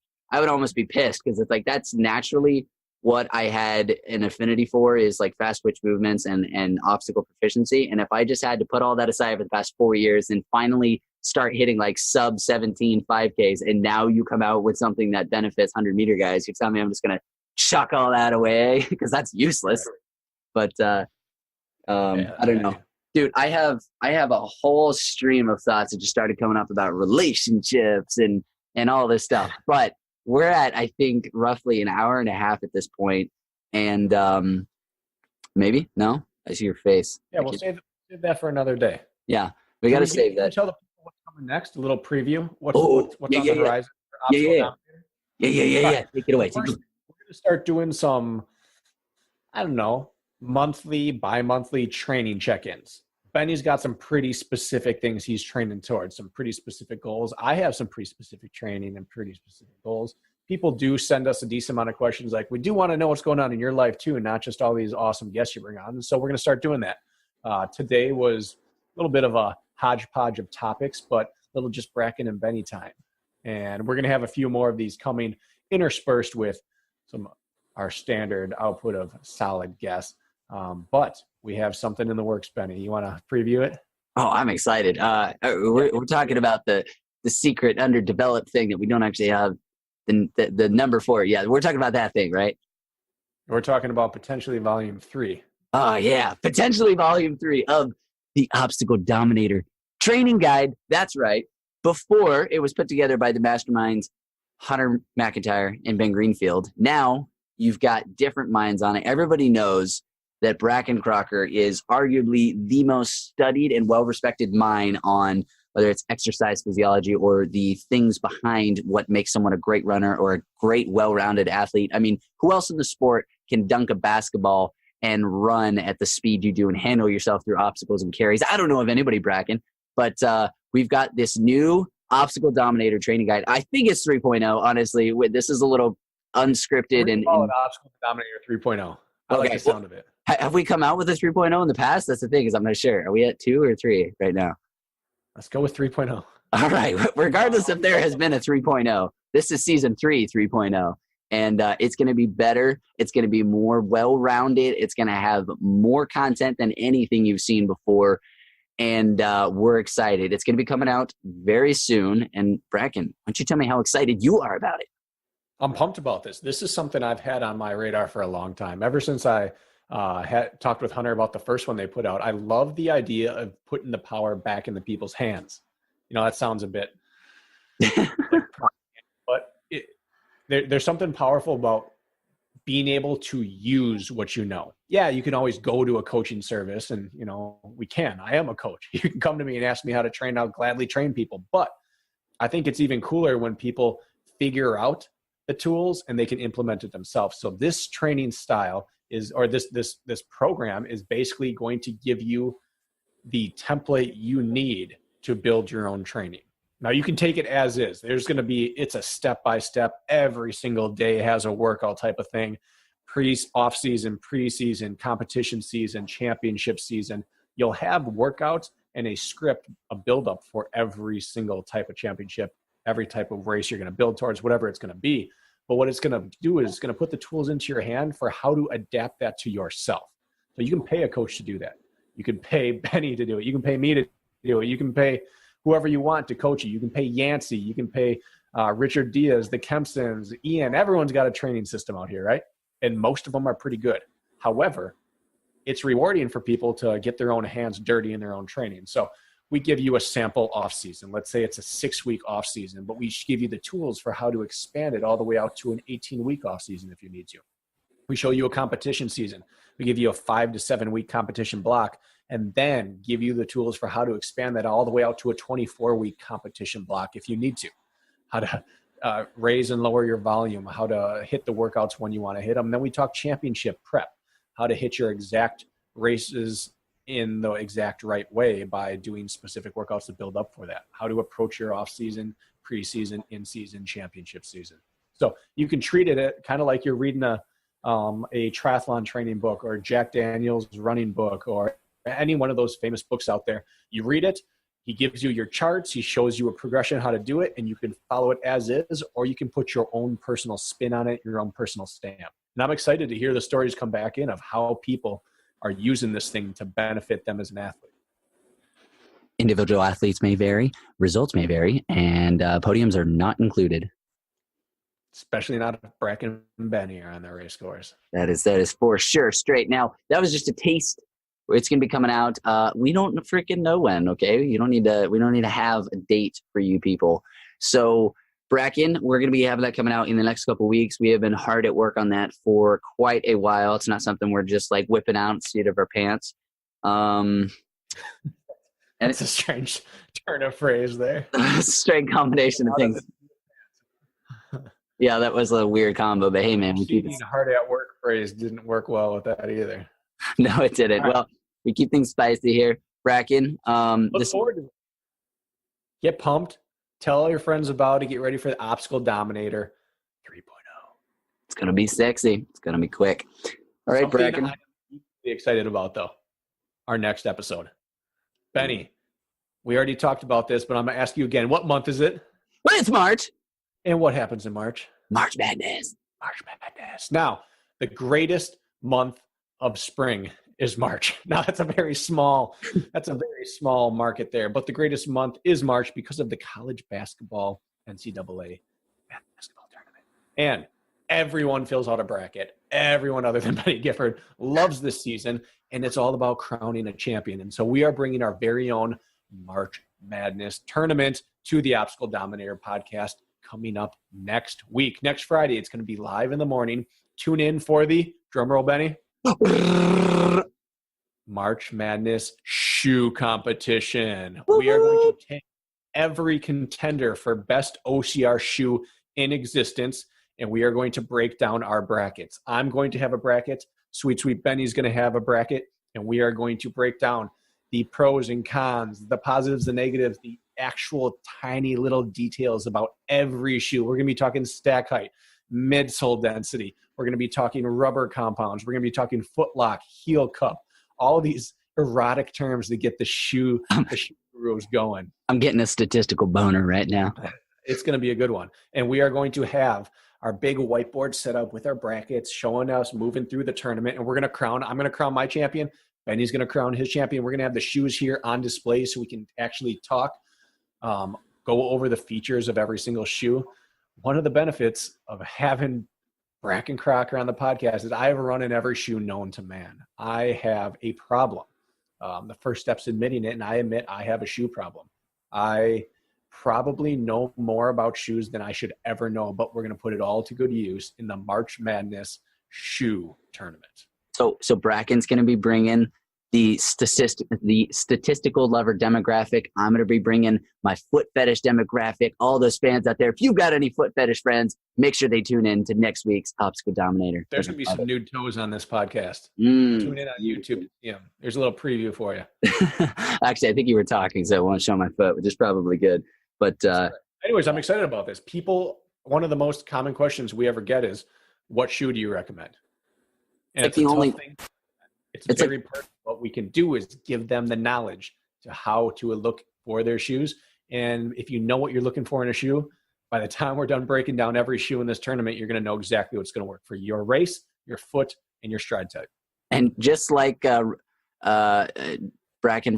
be pissed because it's like that's naturally what I had an affinity for, is like fast twitch movements and obstacle proficiency. And if I just had to put all that aside for the past 4 years and finally start hitting like sub 17 5Ks, and now you come out with something that benefits 100-meter guys, you tell me I'm just going to chuck all that away because that's useless. But I don't know. Dude, I have a whole stream of thoughts that just started coming up about relationships and all this stuff. But we're at, I think, roughly an hour and a half at this point. And maybe? No? I see your face. Yeah, we'll save that for another day. Yeah, we got to save that. Tell the people what's coming next, a little preview. What's on the horizon? Yeah. Take it away. We're going to start doing some, I don't know, monthly, bi-monthly training check-ins. Benny's got some pretty specific things he's training towards, some pretty specific goals. I have some pretty specific training and pretty specific goals. people do send us a decent amount of questions. Like, we do want to know what's going on in your life too, and not just all these awesome guests you bring on. And so we're going to start doing that. Today was a little bit of a hodgepodge of topics, but a little just Brakken and Beni time. And we're going to have a few more of these coming, interspersed with our standard output of solid guests. But we have something in the works, Beni. You want to preview it? Oh, I'm excited. We're talking about the secret underdeveloped thing that we don't actually have the number for. Yeah, we're talking about that thing, right? We're talking about potentially volume 3. Oh, yeah. Potentially volume 3 of the Obstacle Dominator Training Guide. That's right. Before it was put together by the masterminds Hunter McIntyre and Ben Greenfield. Now you've got different minds on it. Everybody knows that Brakken Crocker is arguably the most studied and well-respected mind on whether it's exercise physiology or the things behind what makes someone a great runner or a great, well-rounded athlete. I mean, who else in the sport can dunk a basketball and run at the speed you do and handle yourself through obstacles and carries? I don't know of anybody, Brakken, but we've got this new Obstacle Dominator Training Guide. I think it's 3.0, honestly. This is a little unscripted. And Obstacle Dominator 3.0. I like the sound of it. Have we come out with a 3.0 in the past? That's the thing, is I'm not sure. Are we at 2 or 3 right now? Let's go with 3.0. All right. Regardless if there has been a 3.0, this is season 3, 3.0. And it's going to be better. It's going to be more well-rounded. It's going to have more content than anything you've seen before. And we're excited. It's going to be coming out very soon. And Brakken, why don't you tell me how excited you are about it? I'm pumped about this. This is something I've had on my radar for a long time. Ever since I had talked with Hunter about the first one they put out. I love the idea of putting the power back in the people's hands. You know, that sounds a bit, but there's something powerful about being able to use what you know. Yeah, you can always go to a coaching service, and you know, I am a coach. You can come to me and ask me how to train. I'll gladly train people. But I think it's even cooler when people figure out the tools and they can implement it themselves. So this training style this program is basically going to give you the template you need to build your own training. Now you can take it as is. It's a step-by-step, every single day has a workout type of thing. Off-season, preseason, competition season, championship season. You'll have workouts and a script, a build-up for every single type of championship, every type of race you're going to build towards, whatever it's going to be. But what it's going to do is it's going to put the tools into your hand for how to adapt that to yourself. So you can pay a coach to do that. You can pay Beni to do it. You can pay me to do it. You can pay whoever you want to coach you. You can pay Yancey. You can pay Richard Diaz, the Kempsons, Ian. Everyone's got a training system out here, right? And most of them are pretty good. However, it's rewarding for people to get their own hands dirty in their own training. So we give you a sample off season. Let's say it's a 6-week off season, but we give you the tools for how to expand it all the way out to an 18-week off season if you need to. We show you a competition season. We give you a 5 to 7 week competition block, and then give you the tools for how to expand that all the way out to a 24-week competition block if you need to. How to raise and lower your volume, how to hit the workouts when you want to hit them. And then we talk championship prep, how to hit your exact races in the exact right way by doing specific workouts to build up for that, how to approach your off season, preseason, in-season, championship season. So you can treat it kind of like you're reading a triathlon training book or Jack Daniel's running book or any one of those famous books out there. You read it, he gives you your charts, he shows you a progression how to do it, and you can follow it as is, or you can put your own personal spin on it, your own personal stamp. And I'm excited to hear the stories come back in of how people are using this thing to benefit them as an athlete. Individual athletes may vary, results may vary, and podiums are not included. Especially not if Brakken and Beni are on their race course. That is for sure. Straight. Now, that was just a taste. It's going to be coming out. We don't freaking know when, okay? We don't need to have a date for you people. So Brakken, we're going to be having that coming out in the next couple of weeks. We have been hard at work on that for quite a while. It's not something we're just like whipping out seat of our pants. And it's a strange turn of phrase there. Strange combination of things. Yeah, that was a weird combo, but hey, man. Hard at work phrase didn't work well with that either. No, it didn't. Well, we keep things spicy here. Brakken. Look forward to it. Get pumped. Tell all your friends about it. Get ready for the Obstacle Dominator. 3.0. It's going to be sexy. It's going to be quick. All right, Something Brakken. I'm really excited about, though, our next episode. Benny, we already talked about this, but I'm going to ask you again. What month is it? Well, it's March. And what happens in March? March Madness. March Madness. Now, the greatest month of spring is March. Now, that's a very small market there, but the greatest month is March because of the college basketball NCAA basketball tournament. And everyone fills out a bracket. Everyone other than Benny Gifford loves this season, and it's all about crowning a champion. And so we are bringing our very own March Madness tournament to the Obstacle Dominator podcast coming up next week. Next Friday, it's going to be live in the morning. Tune in for the, drumroll, Benny, March Madness shoe competition. We are going to take every contender for best OCR shoe in existence, and we are going to break down our brackets. I'm going to have a bracket. Sweet Benny's going to have a bracket, and we are going to break down the pros and cons, the positives, the negatives, the actual tiny little details about every shoe. We're going to be talking stack height, midsole density. We're going to be talking rubber compounds. We're going to be talking foot lock, heel cup, all these erotic terms that get the shoe gurus going. I'm getting a statistical boner right now. It's going to be a good one. And we are going to have our big whiteboard set up with our brackets showing us moving through the tournament. And I'm going to crown my champion. Benny's going to crown his champion. We're going to have the shoes here on display so we can actually talk, go over the features of every single shoe. One of the benefits of having Brakken Crocker on the podcast is I have run in every shoe known to man. I have a problem. The first step's admitting it, and I admit I have a shoe problem. I probably know more about shoes than I should ever know, but we're going to put it all to good use in the March Madness shoe tournament. So Brakken's going to be bringing the statistical lover demographic. I'm going to be bringing my foot fetish demographic. All those fans out there, if you've got any foot fetish friends, make sure they tune in to next week's Obstacle Dominator. There's going to be some nude toes on this podcast. Tune in on YouTube. Yeah, there's a little preview for you. Actually, I think you were talking, so I won't show my foot, which is probably good. But anyways, I'm excited about this. One of the most common questions we ever get is, what shoe do you recommend? And it's a tough thing. It's very part of what we can do is give them the knowledge to how to look for their shoes. And if you know what you're looking for in a shoe, by the time we're done breaking down every shoe in this tournament, you're going to know exactly what's going to work for your race, your foot, and your stride type. And just like Brakken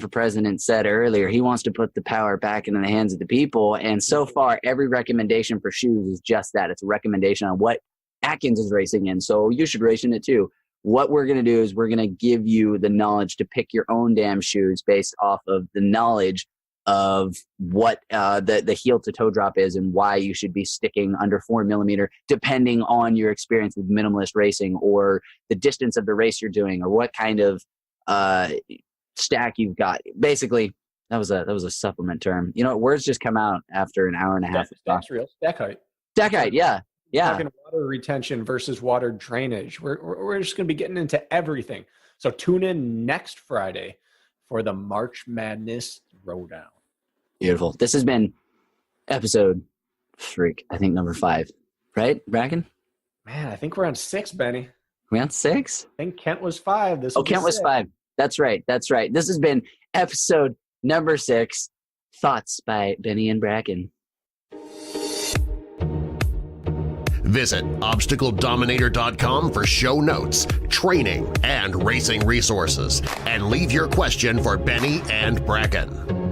for President said earlier, he wants to put the power back into the hands of the people. And so far, every recommendation for shoes is just that. It's a recommendation on what Atkins is racing in. So you should race in it too. What we're going to do is we're going to give you the knowledge to pick your own damn shoes based off of the knowledge of what the heel to toe drop is and why you should be sticking under 4 millimeter, depending on your experience with minimalist racing or the distance of the race you're doing or what kind of stack you've got. Basically, that was a supplement term. You know, words just come out after an hour and a half. That's real. Stack height. Stack height, yeah. Yeah. Talking water retention versus water drainage. We're just going to be getting into everything. So tune in next Friday for the March Madness Throwdown. Beautiful. This has been episode I think number 5, right, Brakken? Man, I think we're on 6, Benny. We on 6? I think Kent was 5. Kent was 5. That's right. This has been episode number 6. Thoughts by Beni and Brakken. Visit ObstacleDominator.com for show notes, training, and racing resources. And leave your question for Beni and Brakken.